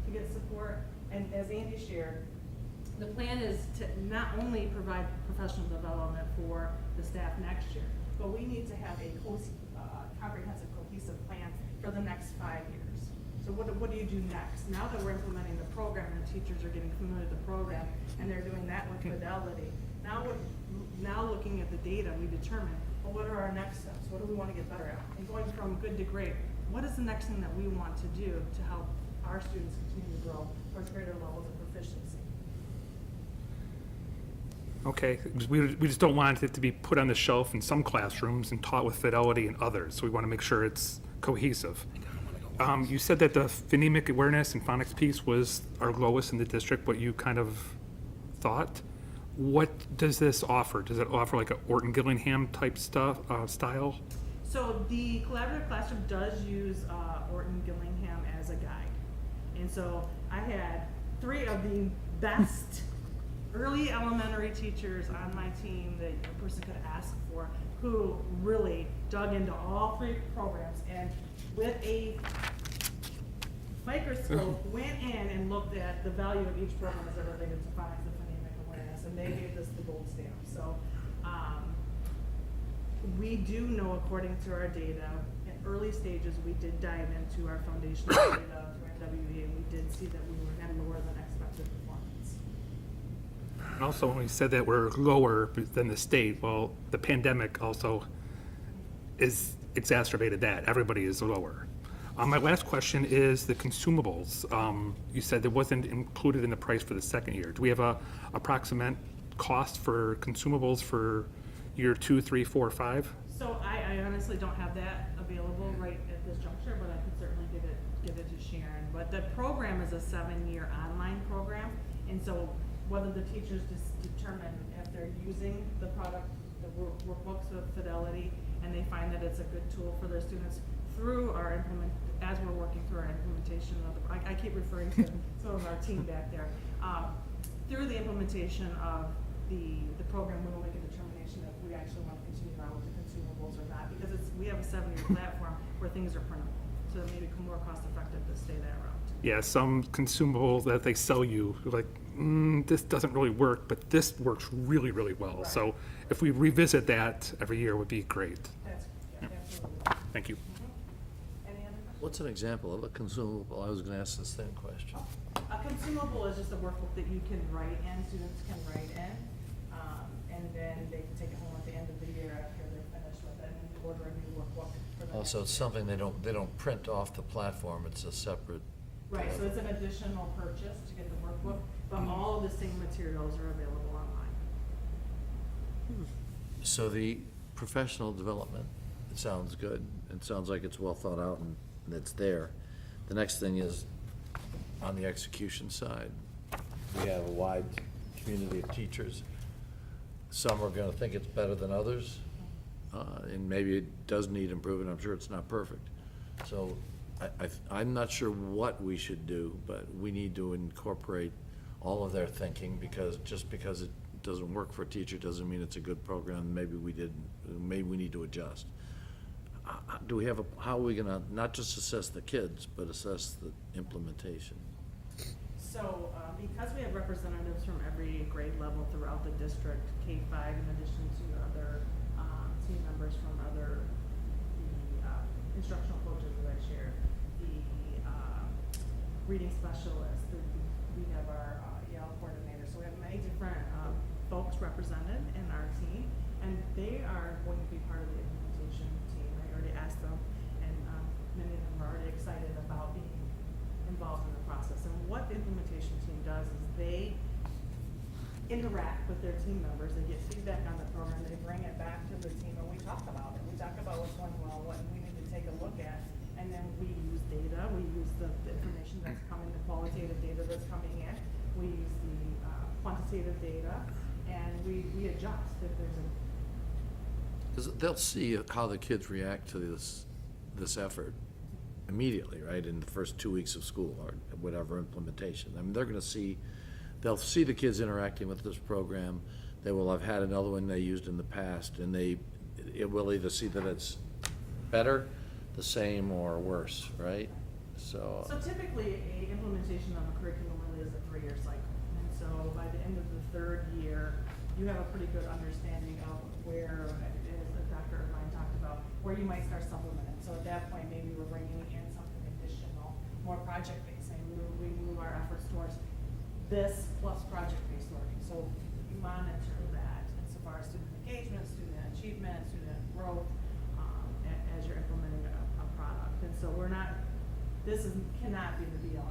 to get support. And as Andy shared, the plan is to not only provide professional development for the staff next year, but we need to have a comprehensive, cohesive plan for the next 5 years. So what do you do next? Now that we're implementing the program and the teachers are getting familiar with the program and they're doing that with fidelity, now looking at the data, we determine, well, what are our next steps? What do we want to get better at? And going from good to great, what is the next thing that we want to do to help our students continue to grow towards greater levels of proficiency? Okay, 'cause we just don't want it to be put on the shelf in some classrooms and taught with fidelity in others. So we want to make sure it's cohesive. You said that the phonemic awareness and phonics piece was our lowest in the district, what you kind of thought. What does this offer? Does it offer like a Orton Gillingham type style? So the collaborative classroom does use Orton Gillingham as a guide. And so I had 3 of the best early elementary teachers on my team that a person could ask for, who really dug into all 3 programs and with a microscope went in and looked at the value of each program as it related to phonics and phonemic awareness, and they gave this the gold stamp. So we do know, according to our data, in early stages, we did dive into our foundational data through NWE, and we did see that we were at lower than expected performance. And also, when we said that we're lower than the state, well, the pandemic also is exacerbated that. Everybody is lower. My last question is the consumables. You said it wasn't included in the price for the second year. Do we have a approximate cost for consumables for year 2, 3, 4, 5? So I honestly don't have that available right at this juncture, but I could certainly give it to Sharon. But the program is a 7-year online program, and so whether the teachers determine if they're using the product, the workbooks with Fidelity, and they find that it's a good tool for their students through our as we're working through our implementation of the, I keep referring to some of our team back there, through the implementation of the program, we will make a determination if we actually want to continue on with the consumables or not, because we have a 7-year platform where things are printable, so it may become more cost effective to stay that route. Yeah, some consumables that they sell you, like, this doesn't really work, but this works really, really well. Right. So if we revisit that every year would be great. That's, yeah, absolutely. Thank you. Any other questions? What's an example of a consumable? I was gonna ask the same question. A consumable is just a workbook that you can write in, students can write in, and then they can take it home at the end of the year after they're finished with it, and you order a new workbook for them. Also, it's something they don't print off the platform, it's a separate. Right, so it's an additional purchase to get the workbook, but all of the same materials are available online. So the professional development, it sounds good, it sounds like it's well thought out and it's there. The next thing is, on the execution side, we have a wide community of teachers. Some are gonna think it's better than others, and maybe it does need improvement, I'm sure it's not perfect. So I'm not sure what we should do, but we need to incorporate all of their thinking, because just because it doesn't work for a teacher doesn't mean it's a good program. Maybe we need to adjust. Do we have how are we gonna not just assess the kids, but assess the implementation? So, because we have representatives from every grade level throughout the district, K-5, in addition to other team members from the instructional coaches that I share, the reading specialists, we have our EL coordinator. So we have many different folks represented in our team, and they are going to be part of the implementation team. I already asked them, and many of them are already excited about being involved in the process. And what the implementation team does is they interact with their team members, they get feedback on the program, they bring it back to the team, and we talk about it. We talk about what's going well, what we need to take a look at, and then we use data, we use the information that's coming, the qualitative data that's coming in, we use the quantitative data, and we adjust if there's a. Because they'll see how the kids react to this effort immediately, right, in the first 2 weeks of school or whatever implementation. I mean, they'll see the kids interacting with this program. They will have had another one they used in the past, and it will either see that it's better, the same, or worse, right? So Typically, a implementation of a curriculum really is a 3-year cycle. And so by the end of the 3rd year, you have a pretty good understanding of where, as Dr. Irvine talked about, where you might start supplementing. So at that point, maybe we're bringing in something additional, more project-based, and we move our efforts towards this plus project-based learning. So you monitor that insofar as student engagement, student achievement, student growth, as you're implementing a product. And so cannot be the be-all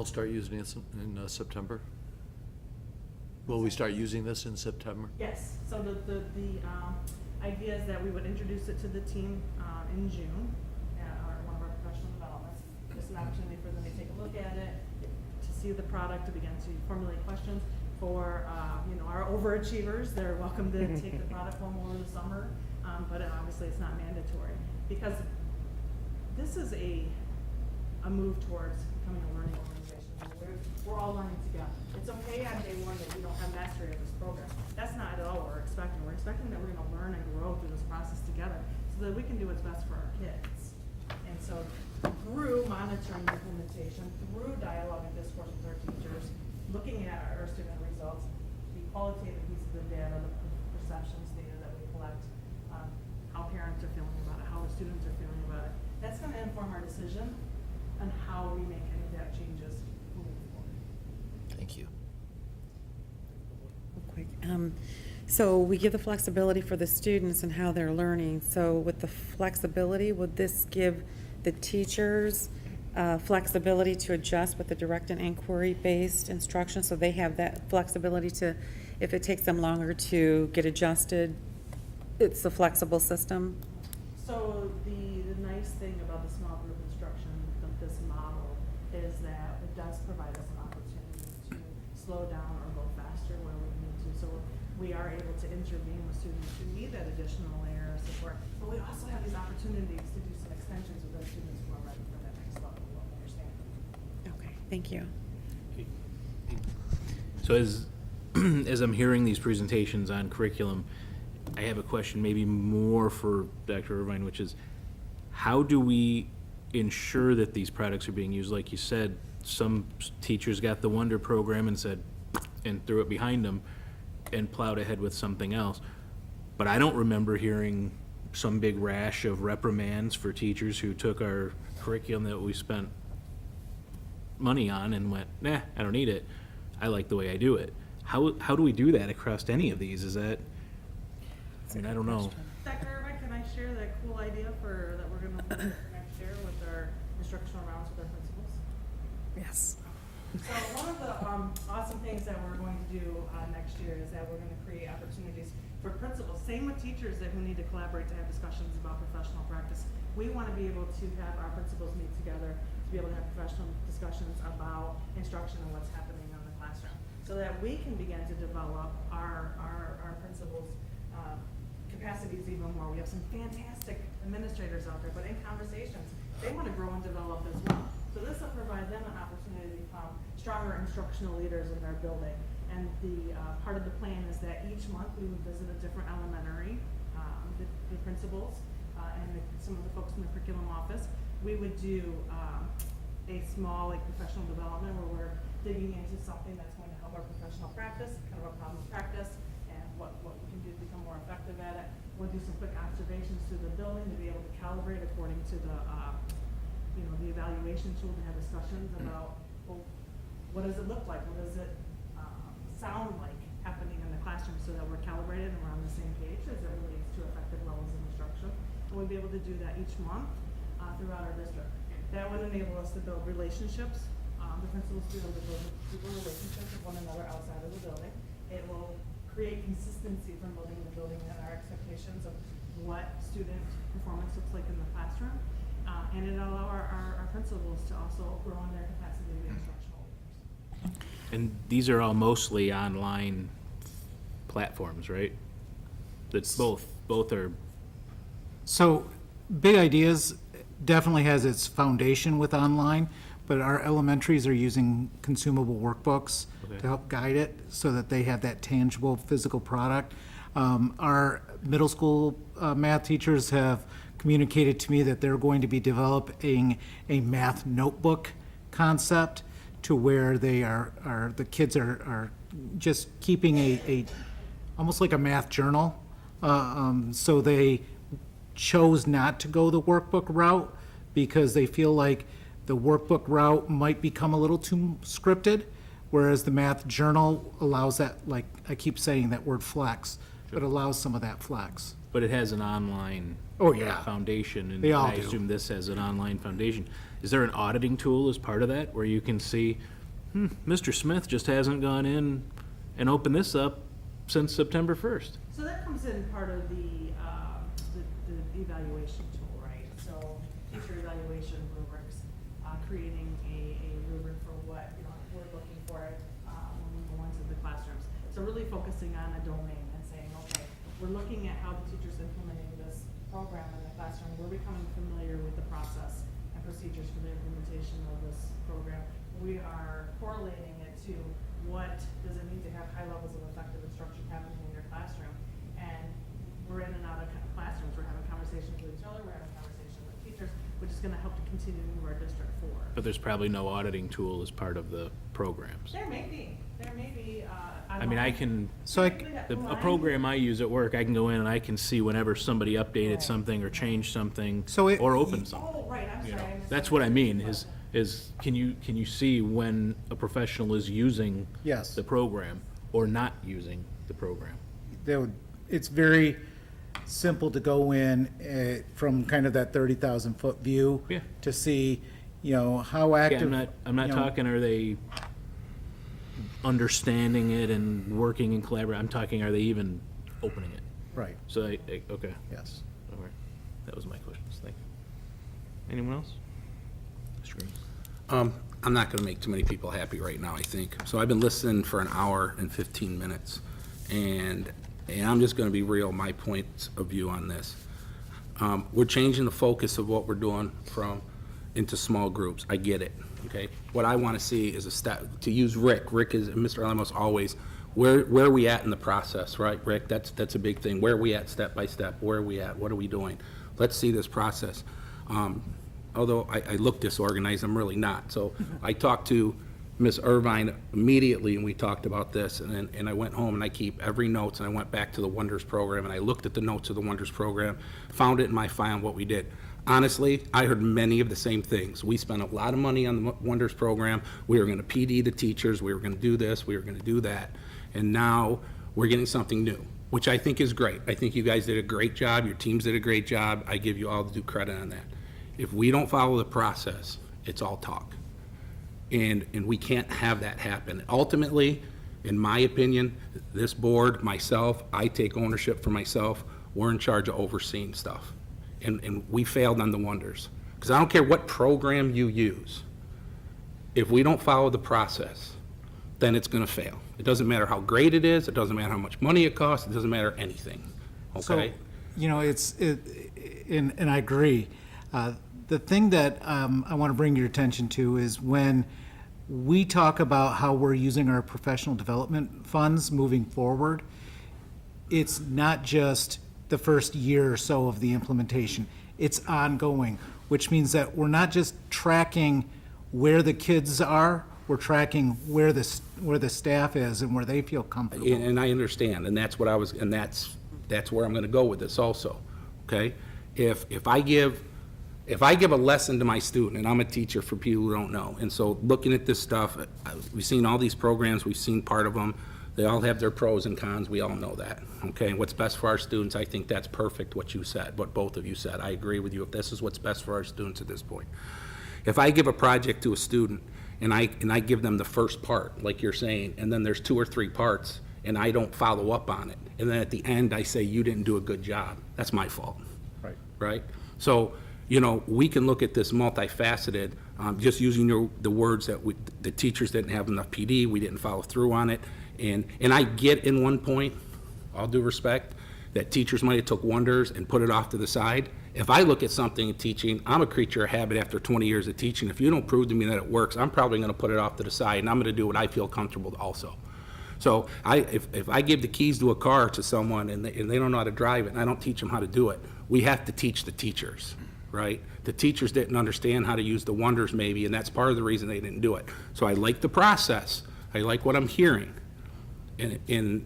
start using it in September? Will we start using this in September? Yes, so the idea is that we would introduce it to the team in June at one of our professional developments. Just an opportunity for them to take a look at it, to see the product, to begin to formulate questions. For our overachievers, they're welcome to take the product home over the summer, but obviously it's not mandatory. Because this is a move towards becoming a learning organization. We're all learning together. It's okay on day one that we don't have mastery of this program. That's not at all what we're expecting. We're expecting that we're gonna learn and grow through this process together so that we can do what's best for our kids. And so through monitoring the implementation, through dialogue and discourse with our teachers, looking at our student results, the qualitative pieces of data, the perceptions data that we collect, how parents are feeling about it, how the students are feeling about it, that's gonna inform our decision on how we make any of that changes moving forward. Thank you. Real quick. So we give the flexibility for the students and how they're learning. So with the flexibility, would this give the teachers flexibility to adjust with the direct and inquiry-based instruction? So they have that flexibility to, if it takes them longer to get adjusted, it's a flexible system? So the nice thing about the small group instruction of this model is that it does provide us an opportunity to slow down or go faster where we need to. So we are able to intervene with students who need that additional layer of support. But we also have these opportunities to do some extensions with those students who are ready for that next level of understanding. Okay, thank you. So as I'm hearing these presentations on curriculum, I have a question maybe more for Dr. Irvine, which is, how do we ensure that these products are being used? Like you said, some teachers got the Wonder program and threw it behind them and plowed ahead with something else. But I don't remember hearing some big rash of reprimands for teachers who took our curriculum that we spent money on and went, nah, I don't need it. I like the way I do it. How do we do that across any of these? Is that, I mean, I don't know. Dr. Irvine, can I share that cool idea that we're gonna put for next year with our instructional rounds with our principals? Yes. So one of the awesome things that we're going to do next year is that we're going to create opportunities for principals, same with teachers who need to collaborate to have discussions about professional practice. We want to be able to have our principals meet together to be able to have professional discussions about instruction and what's happening in the classroom, so that we can begin to develop our principals' capacities even more. We have some fantastic administrators out there, but in conversations, they want to grow and develop as well. So this will provide them an opportunity to become stronger instructional leaders in our building. And the part of the plan is that each month we would visit a different elementary, the principals, and some of the folks in the curriculum office. We would do a small professional development where we're digging into something that's going to help our professional practice, kind of a problem practice, and what we can do to become more effective at it. We'll do some quick observations through the building to be able to calibrate according to the the evaluation tool, to have discussions about, well, what does it look like? What does it sound like happening in the classroom, so that we're calibrated and we're on the same page as it relates to effective levels of instruction. And we'll be able to do that each month throughout our district. That would enable us to build relationships. The principals do build relationships with one another outside of the building. It will create consistency from building the building and our expectations of what student performance looks like in the classroom. And it allow our principals to also grow in their capacity to be instructional leaders. And these are all mostly online platforms, right? That's both are, So, Big Ideas definitely has its foundation with online, but our elementaries are using consumable workbooks Okay. to help guide it so that they have that tangible physical product. Our middle school math teachers have communicated to me that they're going to be developing a math notebook concept to where they the kids are just keeping a almost like a math journal. So they chose not to go the workbook route because they feel like the workbook route might become a little too scripted, whereas the math journal allows that, like I keep saying that word flex, but allows some of that flex. but it has an online Oh, yeah. foundation, and They all I do. assume this has an online foundation. Is there an auditing tool as part of that, where you can see, Mr. Smith just hasn't gone in and opened this up since September 1st. So that comes in part of the evaluation tool, right? So teacher evaluation rubrics, creating a rubric for what, we're looking for, when we go into the classrooms. So really focusing on a domain and saying, okay, we're looking at how the teacher's implementing this program in the classroom. We're becoming familiar with the process and procedures for the implementation of this program. We are correlating it to what does it mean to have high levels of effective instruction happening in your classroom. And we're in and out of classrooms, we're having conversations with each other, we're having conversations with teachers, which is gonna help to continue to move our district forward. But there's probably no auditing tool as part of the programs. There may be, I mean, I can, So I, a program I use at work, I can go in and I can see whenever somebody updated something or changed something So it- or opened something. Oh, right, I'm You sorry. know, I missed that's that. what I mean, is can you see when a professional is using Yes. the program or not using the program? it's very simple to go in from kind of that 30,000-foot view. Yeah. To see, how Yeah, active. I'm not talking, are they understanding it and working and collaborating? I'm talking, are they even opening it? Right, So, okay, yes. all right. That was my questions, thank you. Anyone else? Mr. Green? I'm not gonna make too many people happy right now, I think. So I've been listening for an hour and 15 minutes, and I'm just gonna be real, my points of view on this. We're changing the focus of what we're doing into small groups. I get it, okay? What I wanna see is a step, to use Rick is, and Mr. Lemos always, where are we at in the process, right, Rick? That's a big thing. Where are we at step by step? Where are we at? What are we doing? Let's see this process. Although I look disorganized, I'm really not. So I talked to Ms. Irvine immediately, and we talked about this, and I went home and I keep every notes, and I went back to the Wonders program, and I looked at the notes of the Wonders program, found it in my file, what we did. Honestly, I heard many of the same things. We spent a lot of money on the Wonders program. We were gonna PD the teachers, we were gonna do this, we were gonna do that, and now we're getting something new, which I think is great. I think you guys did a great job, your teams did a great job. I give you all the due credit on that. If we don't follow the process, it's all talk. And we can't have that happen. Ultimately, in my opinion, this board, myself, I take ownership for myself. We're in charge of overseeing stuff. And we failed on the Wonders. Because I don't care what program you use. If we don't follow the process, then it's gonna fail. It doesn't matter how great it is, it doesn't matter how much money it costs, it doesn't matter anything, okay? So, and I agree. The thing that I want to bring your attention to is when we talk about how we're using our professional development funds moving forward, it's not just the first year or so of the implementation. It's ongoing, which means that we're not just tracking where the kids are, we're tracking where the staff is and where they feel comfortable. And I understand, and that's what I was, and that's where I'm gonna go with this also, okay? If I give a lesson to my student, and I'm a teacher for people who don't know, and so looking at this stuff, we've seen all these programs, we've seen part of them, they all have their pros and cons, we all know that, okay? What's best for our students, I think that's perfect, what you said, what both of you said. I agree with you, if this is what's best for our students at this point. If I give a project to a student, and I give them the first part, like you're saying, and then there's 2 or 3 parts, and I don't follow up on it, and then at the end I say, you didn't do a good job, that's my fault. Right? So, we can look at this multifaceted, just using the words that the teachers didn't have enough PD, we didn't follow through on it, and I get in one point, all due respect, that teachers might have took Wonders and put it off to the side. If I look at something in teaching, I'm a creature of habit after 20 years of teaching. If you don't prove to me that it works, I'm probably gonna put it off to the side, and I'm gonna do what I feel comfortable also. So if I give the keys to a car to someone and they don't know how to drive it, and I don't teach them how to do it, we have to teach the teachers, right? The teachers didn't understand how to use the Wonders maybe, and that's part of the reason they didn't do it. So I like the process. I like what I'm hearing. And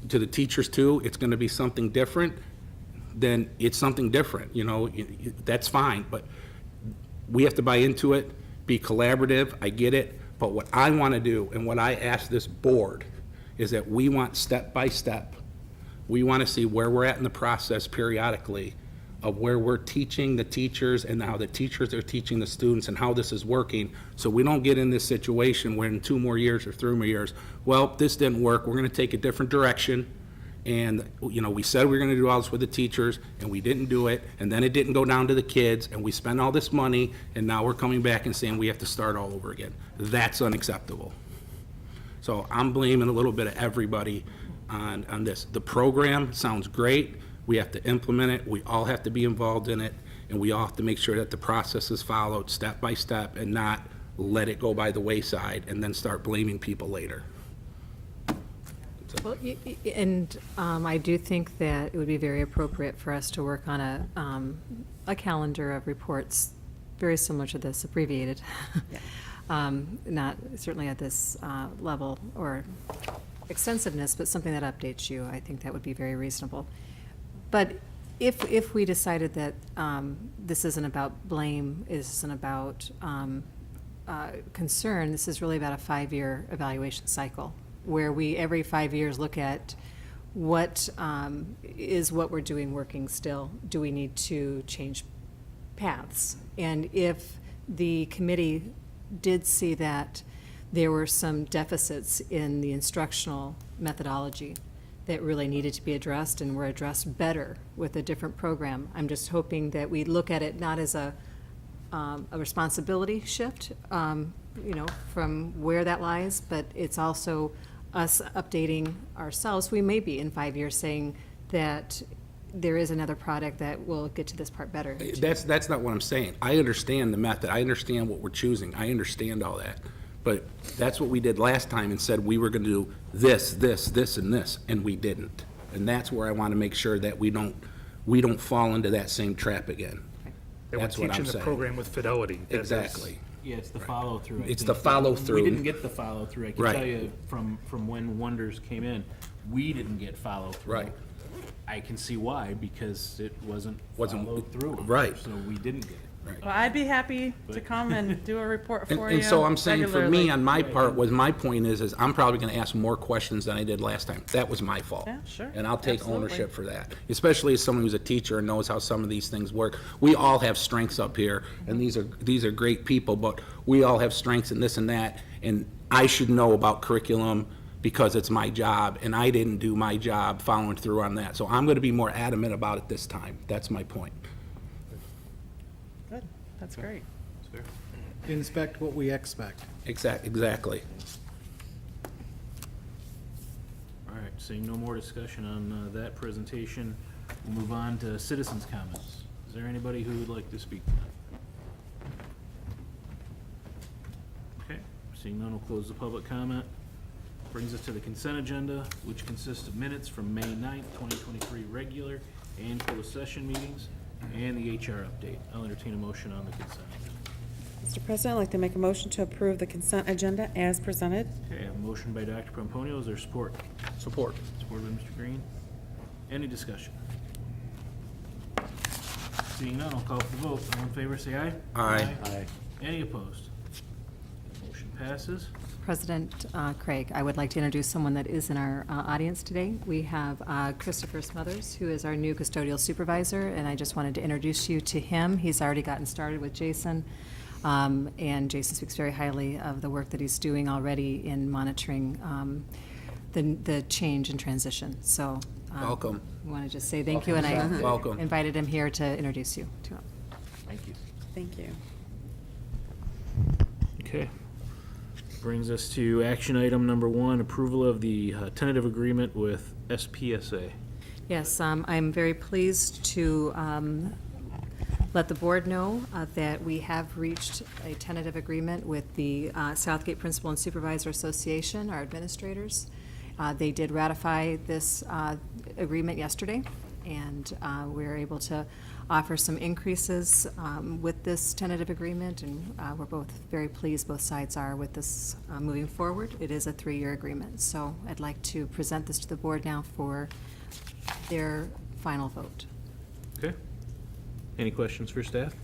to the teachers too, it's gonna be something different, then it's something different, that's fine, but we have to buy into it, be collaborative, I get it, but what I wanna do, and what I ask this board, is that we want step by step, we wanna see where we're at in the process periodically, of where we're teaching the teachers and how the teachers are teaching the students and how this is working, so we don't get in this situation where in 2 more years or 3 more years, well, this didn't work, we're gonna take a different direction, and, you know, we said we were gonna do all this with the teachers, and we didn't do it, and then it didn't go down to the kids, and we spent all this money, and now we're coming back and saying we have to start all over again. That's unacceptable. So I'm blaming a little bit of everybody on this. The program sounds great. We have to implement it. We all have to be involved in it. And we all have to make sure that the process is followed step by step and not let it go by the wayside and then start blaming people later. Well, and I do think that it would be very appropriate for us to work on a calendar of reports very similar to this, abbreviated. Not certainly at this level or extensiveness, but something that updates you. I think that would be very reasonable. But if we decided that this isn't about blame, isn't about concern, this is really about a 5-year evaluation cycle, where we, every 5 years, look at what is what we're doing working still? Do we need to change paths? And if the committee did see that there were some deficits in the instructional methodology that really needed to be addressed and were addressed better with a different program, I'm just hoping that we look at it not as a responsibility shift, you know, from where that lies, but it's also us updating ourselves. We may be in 5 years saying that there is another product that will get to this part better. That's not what I'm saying. I understand the method. I understand what we're choosing. I understand all that. But that's what we did last time and said we were going to do this, this, this, and this, and we didn't. And that's where I want to make sure that we don't fall into that same trap again. They were That's what I'm teaching the saying. program with fidelity. Exactly. Yeah, it's the follow-through. I It's think. the follow-through. We didn't get the follow-through. I can Right. tell you from when Wonders came in, we didn't get follow-through. Right. I can see why, because it wasn't Wasn't- followed through. right. So we didn't get it. Well, I'd be happy to come and do a report for you. And so I'm saying for me, regularly. on my part, was my point is I'm probably gonna ask more questions than I did last time. That was my fault. Yeah, sure. And I'll take Absolutely. ownership for that, especially as someone who's a teacher and knows how some of these things work. We all have strengths up here, and these are great people, but we all have strengths in this and that, and I should know about curriculum because it's my job, and I didn't do my job following through on that. So I'm gonna be more adamant about it this time. That's my point. Good, that's great. Inspect what we expect. Exactly. All right, seeing no more discussion on that presentation, we'll move on to citizens' comments. Is there anybody who would like to speak? Okay, seeing none, we'll close the public comment. Brings us to the consent agenda, which consists of minutes from May 9th, 2023 regular and closed session meetings, and the HR update. I'll entertain a motion on the consent agenda. Mr. President, I'd like to make a motion to approve the consent agenda as presented. Okay, I have a motion by Dr. Pomponio. Is there support? Support. Support by Mr. Green. Any discussion? Seeing none, I'll call for the vote. All in favor, say aye. Aye. Aye. Any opposed? Motion passes. President Craig, I would like to introduce someone that is in our audience today. We have Christopher Smothers, who is our new custodial supervisor, and I just wanted to introduce you to him. He's already gotten started with Jason, and Jason speaks very highly of the work that he's doing already in monitoring the change and transition. So Welcome. I want to just say thank you, and I Welcome. invited him here to introduce you to him. Thank you. Thank you. Okay. Brings us to action item number 1, approval of the tentative agreement with SPSA. Yes, I'm very pleased to let the board know that we have reached a tentative agreement with the Southgate Principal and Supervisor Association, our administrators. They did ratify this agreement yesterday, and we were able to offer some increases with this tentative agreement, and we're both very pleased, both sides are, with this moving forward. It is a 3-year agreement, so I'd like to present this to the board now for their final vote. Okay. Any questions for staff?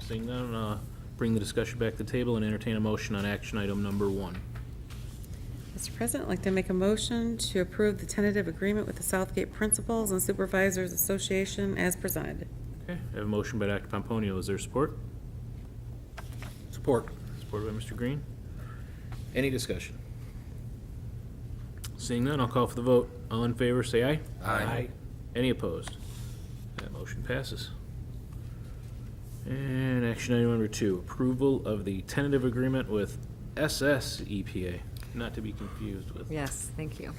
Seeing none, bring the discussion back to the table and entertain a motion on action item number 1. Mr. President, I'd like to make a motion to approve the tentative agreement with the Southgate Principals and Supervisors Association as presented. Okay, I have a motion by Dr. Pomponio. Is there support? Support. Supported by Mr. Green. Any discussion? Seeing none, I'll call for the vote. All in favor, say aye. Aye. Any opposed? That motion passes. And action item number 2, approval of the tentative agreement with SSEPA, not to be confused with. Yes, thank you.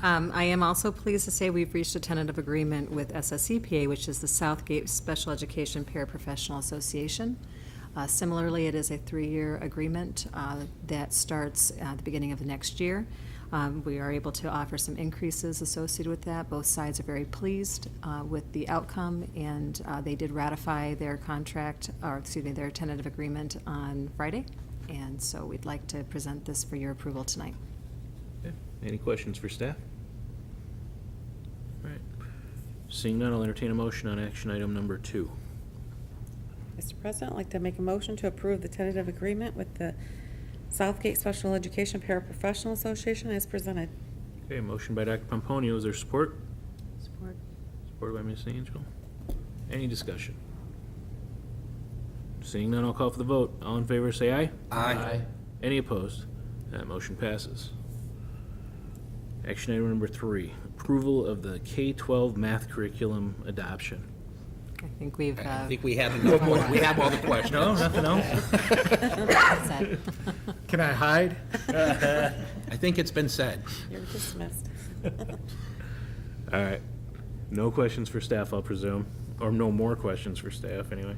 I am also pleased to say we've reached a tentative agreement with SSEPA, which is the Southgate Special Education Paraprofessional Association. Similarly, it is a 3-year agreement that starts at the beginning of the next year. We are able to offer some increases associated with that. Both sides are very pleased with the outcome, and they did ratify their contract, or excuse me, their tentative agreement on Friday. And so we'd like to present this for your approval tonight. Okay. Any questions for staff? All right. Seeing none, I'll entertain a motion on action item number 2. Mr. President, I'd like to make a motion to approve the tentative agreement with the Southgate Special Education Paraprofessional Association as presented. Okay, motion by Dr. Pomponio. Is there support? Support. Supported by Ms. Angel. Any discussion? Seeing none, I'll call for the vote. All in favor, say aye. Aye. Any opposed? That motion passes. Action item number 3, approval of the K-12 math curriculum adoption. I think we've, I think we have enough more. We have all the questions. No, nothing else? said. Can I hide? I think it's been said. You're dismissed. All right. No questions for staff, I'll presume, or no more questions for staff, anyway.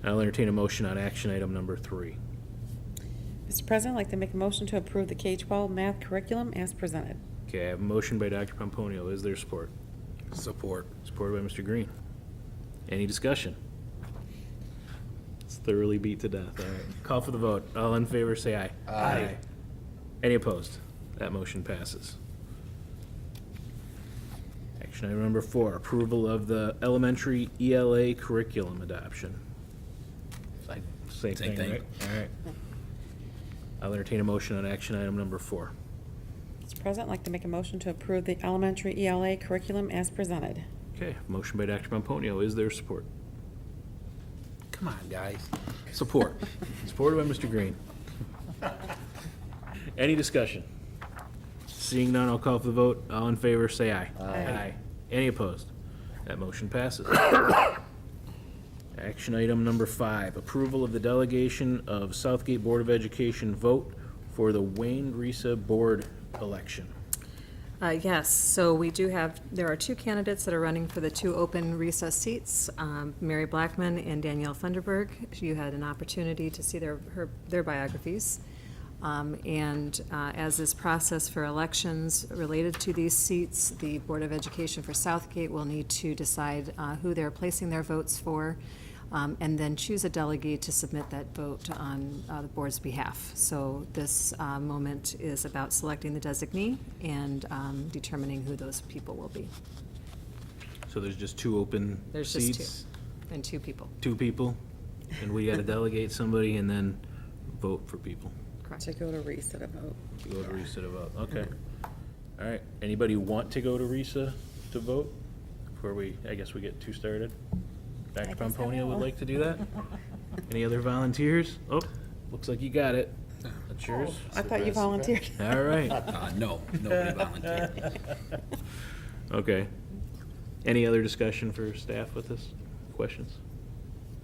I'll entertain a motion on action item number 3. Mr. President, I'd like to make a motion to approve the K-12 math curriculum as presented. Okay, I have a motion by Dr. Pomponio. Is there support? Support. Supported by Mr. Green. Any discussion? It's thoroughly beat to death. All right. Call for the vote. All in favor, say aye. Aye. Any opposed? That motion passes. Action item number 4, approval of the elementary ELA curriculum adoption. Same thing, thing. right? All right. I'll entertain a motion on action item number 4. Mr. President, I'd like to make a motion to approve the elementary ELA curriculum as presented. Okay, motion by Dr. Pomponio. Is there support? Come on, guys. Support. Supported by Mr. Green. Any discussion? Seeing none, I'll call for the vote. All in favor, say aye. Aye. Any opposed? That motion passes. Action item number 5, approval of the delegation of Southgate Board of Education vote for the Wayne Risa Board election. Yes, so we do have, there are 2 candidates that are running for the 2 open recess seats, Mary Blackman and Danielle Funderburg. You had an opportunity to see their biographies. And as this process for elections related to these seats, the Board of Education for Southgate will need to decide who they're placing their votes for, and then choose a delegate to submit that vote on the board's behalf. So this moment is about selecting the designee and determining who those people will be. So there's just 2 open There's seats? just 2, and 2 people. 2 people, and we gotta delegate somebody and then vote for people. Correct. To go to Risa to vote. To go to Risa to vote, okay. All right, anybody want to go to Risa to vote before I guess we get 2 started? Dr. I guess I Pomponio would will. like to do that? Any other volunteers? Oh, looks like you got it. That's yours? I thought you volunteered. All right, No, nobody volunteered. okay. Any other discussion for staff with this? Questions?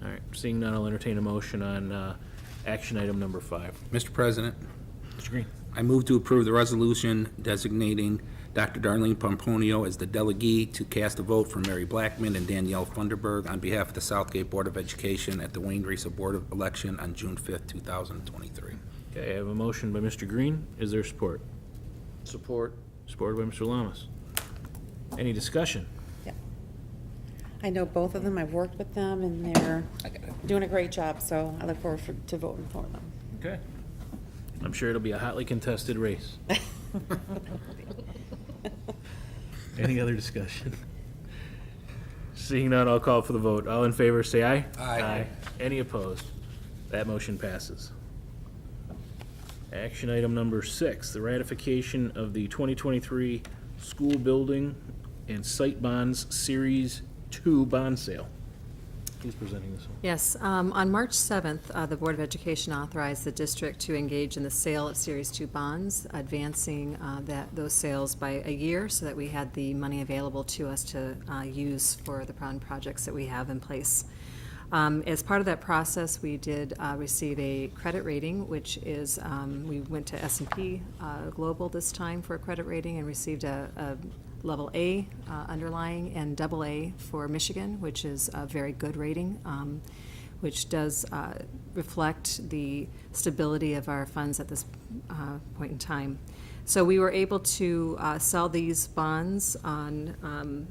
All right, seeing none, I'll entertain a motion on action item number 5. Mr. President, Mr. Green. I move to approve the resolution designating Dr. Darlene Pomponio as the delegee to cast a vote for Mary Blackman and Danielle Funderburg on behalf of the Southgate Board of Education at the Wayne Risa Board of Election on June 5th, 2023. Okay, I have a motion by Mr. Green. Is there support? Support. Supported by Mr. Lamas. Any discussion? Yeah. I know both of them. I've worked with them, and they're I got it. doing a great job, so I look forward to voting for them. Okay. I'm sure it'll be a hotly contested race. Any other discussion? Seeing none, I'll call for the vote. All in favor, say aye. Aye. Any opposed? That motion passes. Action item number 6, the ratification of the 2023 school building and site bonds Series 2 bond sale. Who's presenting this one? Yes, on March 7th, the Board of Education authorized the district to engage in the sale of Series 2 bonds, advancing those sales by a year so that we had the money available to us to use for the bond projects that we have in place. As part of that process, we did receive a credit rating, which is, we went to S&P Global this time for a credit rating and received a level A underlying and double A for Michigan, which is a very good rating, which does reflect the stability of our funds at this point in time. So we were able to sell these bonds on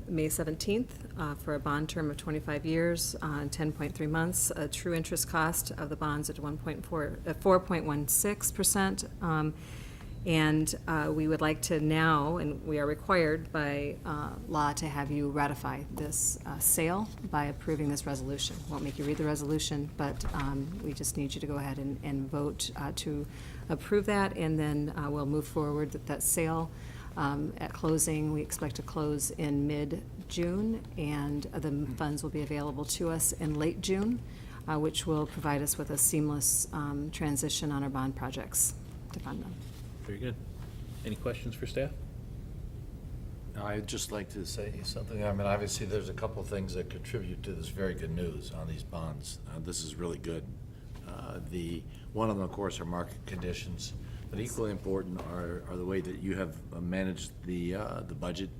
May 17th for a bond term of 25 years, 10.3 months, a true interest cost of the bonds at 4.16%. And we would like to now, and we are required by law to have you ratify this sale by approving this resolution. Won't make you read the resolution, but we just need you to go ahead and vote to approve that, and then we'll move forward with that sale. At closing, we expect to close in mid-June, and the funds will be available to us in late June, which will provide us with a seamless transition on our bond projects to fund them. Very good. Any questions for staff? I'd just like to say something. I mean, obviously, there's a couple things that contribute to this very good news on these bonds. This is really good. One of them, of course, are market conditions, but equally important are the way that you have managed the budget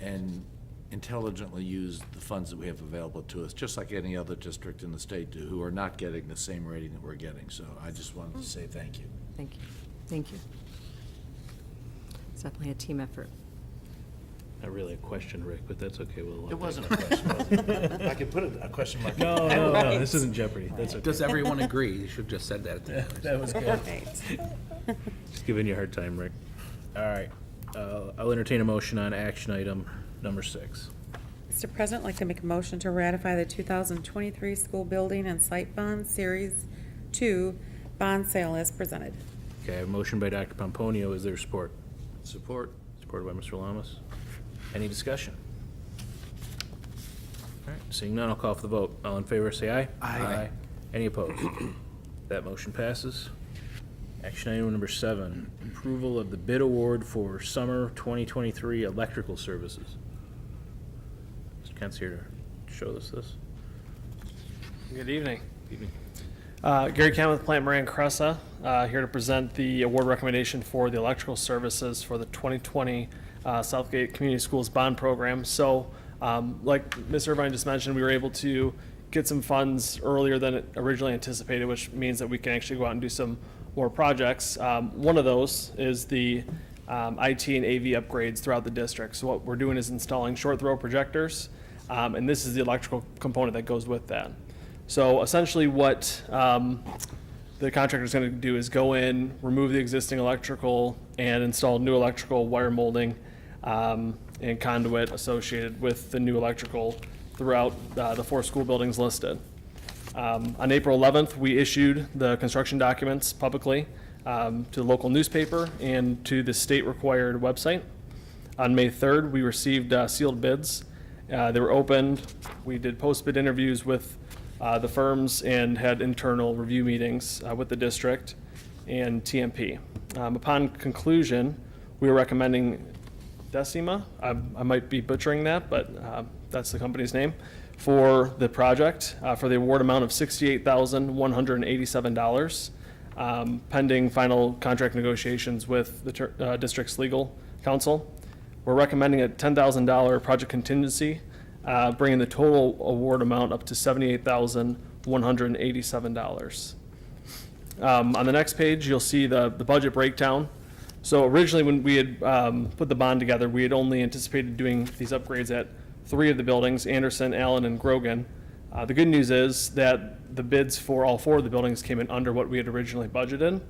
and intelligently used the funds that we have available to us, just like any other district in the state do, who are not getting the same rating that we're getting. So I just wanted to say thank you. Thank you. Thank you. It's definitely a team effort. Not really a question, Rick, but that's okay. We'll It wasn't a question, was it? I could put a question mark. No, this isn't Jeopardy. That's okay. Does everyone agree? You should have just said that at the end. That was good. Just giving you a hard time, Rick. All right. I'll entertain a motion on action item number 6. Mr. President, I'd like to make a motion to ratify the 2023 school building and site bond Series 2 bond sale as presented. Okay, I have a motion by Dr. Pomponio. Is there support? Support. Supported by Mr. Lamas. Any discussion? All right, seeing none, I'll call for the vote. All in favor, say aye. Aye. Any opposed? That motion passes. Action item number 7, approval of the bid award for summer 2023 electrical services. Mr. Kent's here to show us this. Good evening. Evening. Gary Kent with Plant Moran Cressa, here to present the award recommendation for the electrical services for the 2020 Southgate Community Schools Bond Program. So, like Ms. Irvine just mentioned, we were able to get some funds earlier than originally anticipated, which means that we can actually go out and do some more projects. One of those is the IT and AV upgrades throughout the district. So what we're doing is installing short throw projectors, and this is the electrical component that goes with that. So essentially what the contractor is going to do is go in, remove the existing electrical, and install new electrical wire molding and conduit associated with the new electrical throughout the 4 school buildings listed. On April 11th, we issued the construction documents publicly to the local newspaper and to the state-required website. On May 3rd, we received sealed bids. They were opened. We did post-bid interviews with the firms and had internal review meetings with the district and TMP. Upon conclusion, we were recommending Decima, I might be butchering that, but that's the company's name, for the project, for the award amount of $68,187, pending final contract negotiations with the district's legal counsel. We're recommending a $10,000 project contingency, bringing the total award amount up to $78,187. On the next page, you'll see the budget breakdown. So originally, when we had put the bond together, we had only anticipated doing these upgrades at 3 of the buildings, Anderson, Allen, and Grogan. The good news is that the bids for all 4 of the buildings came in under what we had originally budgeted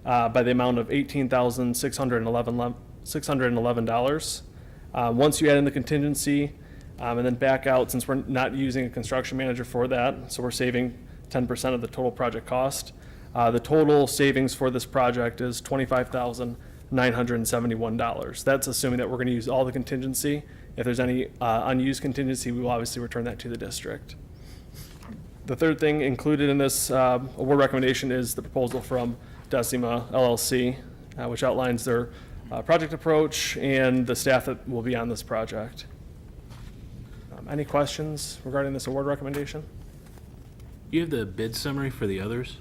by the amount of $18,611. Once you add in the contingency and then back out, since we're not using a construction manager for that, so we're saving 10% of the total project cost, The total savings for this project is $25,971. That's assuming that we're going to use all the contingency. If there's any unused contingency, we will obviously return that to the district. The third thing included in this award recommendation is the proposal from Decima LLC, which outlines their project approach and the staff that will be on this project. Any questions regarding this award recommendation? Do you have the bid summary for the others?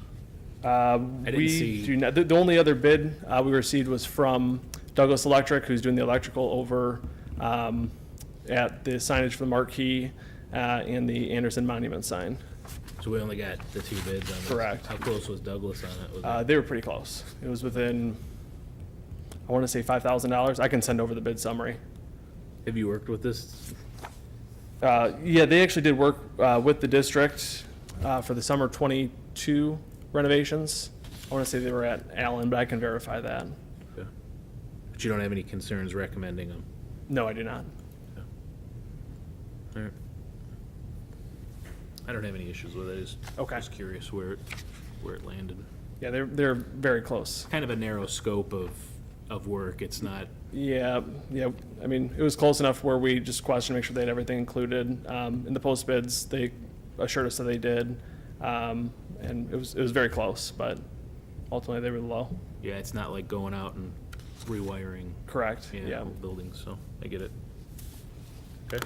didn't We see- do not, the only other bid we received was from Douglas Electric, who's doing the electrical over at the signage for the marquee and the Anderson Monument sign. So we only got the 2 bids on this? Correct. How close was Douglas on it? Was it? They were pretty close. It was within, I want to say $5,000. I can send over the bid summary. Have you worked with this? Yeah, they actually did work with the district for the summer '22 renovations. I want to say they were at Allen, but I can verify that. Yeah. But you don't have any concerns recommending them? No, I do not. All right. I don't have any issues with it. I just Okay. was curious where it landed. Yeah, they're very close. Kind of a narrow scope of work. It's not, Yeah. I mean, it was close enough where we just questioned, make sure they had everything included. In the post bids, they assured us that they did. And it was very close, but ultimately they were low. yeah, it's not like going out and rewiring, Correct, yeah, yeah. whole buildings, so I get it. Okay.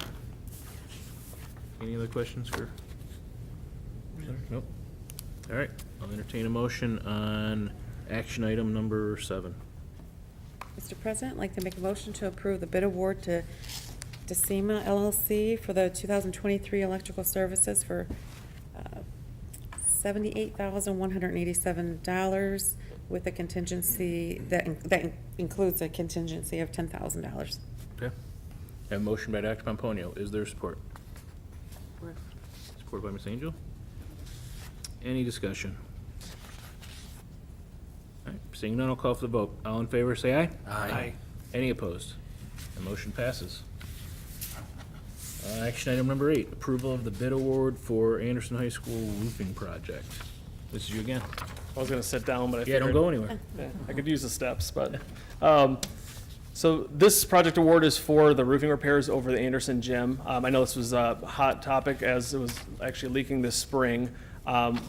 Any other questions for? Nope. All right, I'll entertain a motion on action item number 7. Mr. President, I'd like to make a motion to approve the bid award to Decima LLC for the 2023 electrical services for $78,187 with a contingency, that includes a contingency of $10,000. Okay. I have a motion by Dr. Pomponio. Is there support? Support by Ms. Angel. Any discussion? All right, seeing none, I'll call for the vote. All in favor, say aye. Aye. Any opposed? The motion passes. Action item number 8, approval of the bid award for Anderson High School roofing project. This is you again. I was gonna sit down, but I Yeah, figured. don't go anywhere. Yeah, I could use the steps, but, so this project award is for the roofing repairs over the Anderson gym. I know this was a hot topic as it was actually leaking this spring.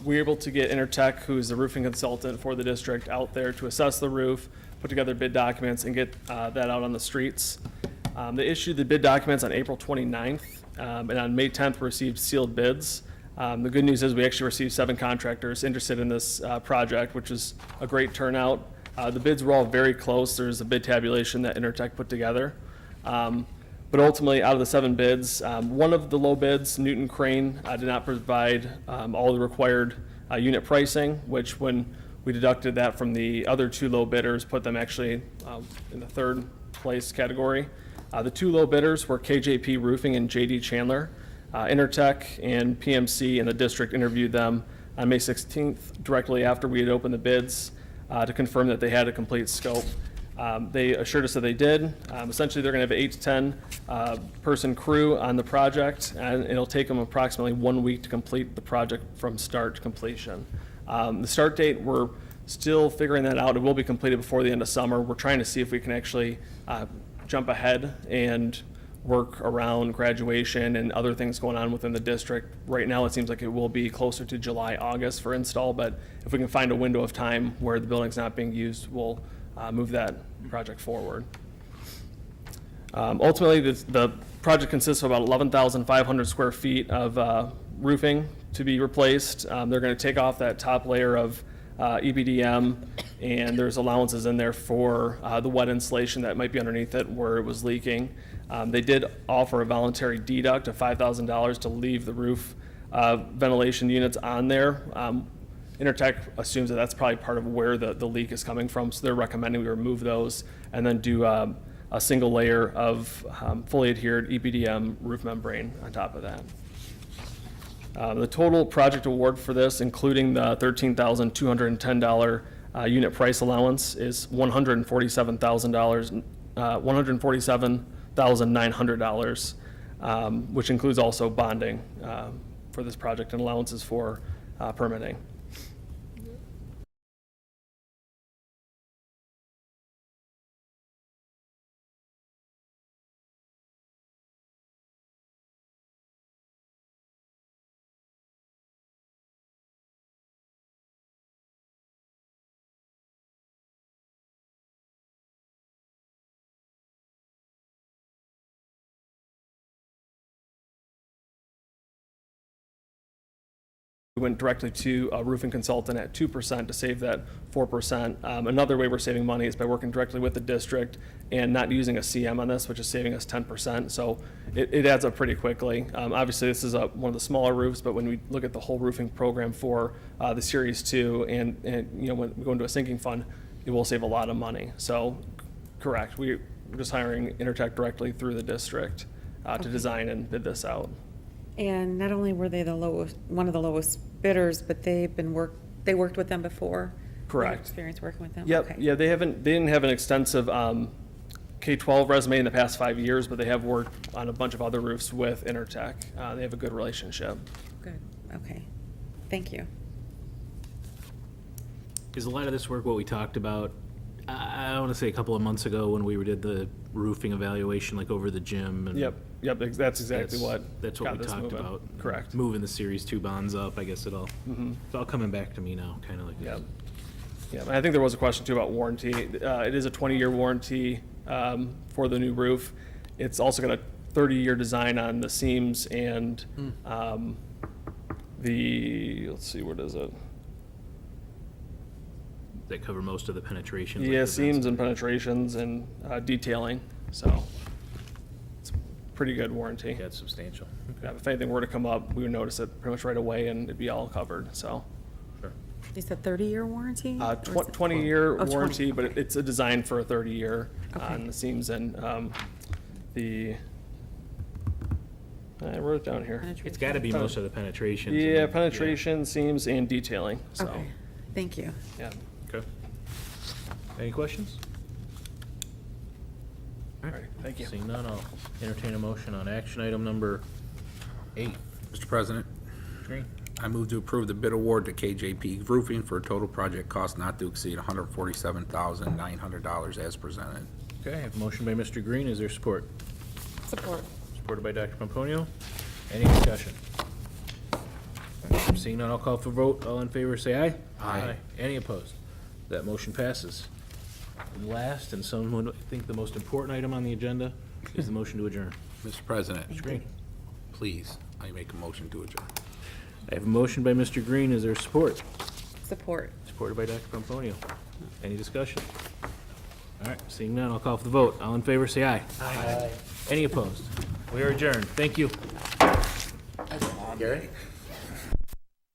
We were able to get Intertech, who's the roofing consultant for the district, out there to assess the roof, put together bid documents, and get that out on the streets. They issued the bid documents on April 29th, and on May 10th, we received sealed bids. The good news is we actually received 7 contractors interested in this project, which is a great turnout. The bids were all very close. There's a bid tabulation that Intertech put together. But ultimately, out of the 7 bids, one of the low bids, Newton Crane, did not provide all the required unit pricing, which when we deducted that from the other 2 low bidders, put them actually in the 3rd place category. The 2 low bidders were KJP Roofing and JD Chandler. Intertech and PMC and the district interviewed them on May 16th, directly after we had opened the bids, to confirm that they had a complete scope. They assured us that they did. Essentially, they're going to have an 8 to 10 person crew on the project, and it'll take them approximately 1 week to complete the project from start to completion. The start date, we're still figuring that out. It will be completed before the end of summer. We're trying to see if we can actually jump ahead and work around graduation and other things going on within the district. Right now, it seems like it will be closer to July, August for install, but if we can find a window of time where the building's not being used, we'll move that project forward. Ultimately, the project consists of about 11,500 square feet of roofing to be replaced. They're going to take off that top layer of EPDM, and there's allowances in there for the wet insulation that might be underneath it where it was leaking. They did offer a voluntary deduct of $5,000 to leave the roof ventilation units on there. Intertech assumes that that's probably part of where the leak is coming from, so they're recommending we remove those and then do a single layer of fully adhered EPDM roof membrane on top of that. The total project award for this, including the $13,210 unit price allowance, is $147,000, $147,900, which includes also bonding for this project and allowances for permitting. We went directly to a roofing consultant at 2% to save that 4%. Another way we're saving money is by working directly with the district and not using a CM on this, which is saving us 10%. So it adds up pretty quickly. Obviously, this is one of the smaller roofs, but when we look at the whole roofing program for the Series 2 and when we go into a sinking fund, it will save a lot of money. So correct, we're just hiring Intertech directly through the district to design and bid this out. And not only were they one of the lowest bidders, but they worked with them before? Correct. Experience working with them? Yep, Okay. yeah, they didn't have an extensive K-12 resume in the past 5 years, but they have worked on a bunch of other roofs with Intertech. They have a good relationship. Good, okay. Thank you. Is a lot of this work what we talked about, I want to say a couple of months ago when we did the roofing evaluation, like over the gym? And That's exactly what That's what got we this talked moving. about. Correct. Moving the Series 2 bonds up, I guess it's all coming back to me now, kind of like. Yep. Yeah, and I think there was a question too about warranty. It is a 20-year warranty for the new roof. It's also got a 30-year design on the seams and let's see, what is it? They cover most of the penetrations. Yeah, seams and penetrations and detailing, so it's a pretty good warranty. Yeah, it's substantial. Yeah, if anything were to come up, we would notice it pretty much right away and it'd be all covered, so. Sure. You said 30-year warranty? Or is it- 20-year Oh, 20, warranty, but okay. it's a design for a 30-year Okay. on the seams and I wrote it down here. It's got to be most of the penetrations. Yeah, and- penetration, seams, and detailing, so, Okay, thank you. yeah. Okay. Any questions? All right, thank you. Seeing none, I'll entertain a motion on action item number 8. Mr. President, Green. I move to approve the bid award to KJP Roofing for a total project cost not to exceed $147,900 as presented. Okay, I have a motion by Mr. Green. Is there support? Support. Supported by Dr. Pomponio. Any discussion? Seeing none, I'll call for vote. All in favor, say aye. Aye. Any opposed? That motion passes. And last, and some would think the most important item on the agenda, is the motion to adjourn. Mr. President, Mr. Green. please, I make a motion to adjourn. I have a motion by Mr. Green. Is there support? Support. Supported by Dr. Pomponio. Any discussion? All right, seeing none, I'll call for the vote. All in favor, say aye. Aye. Any opposed? We are adjourned. Thank you. Gary?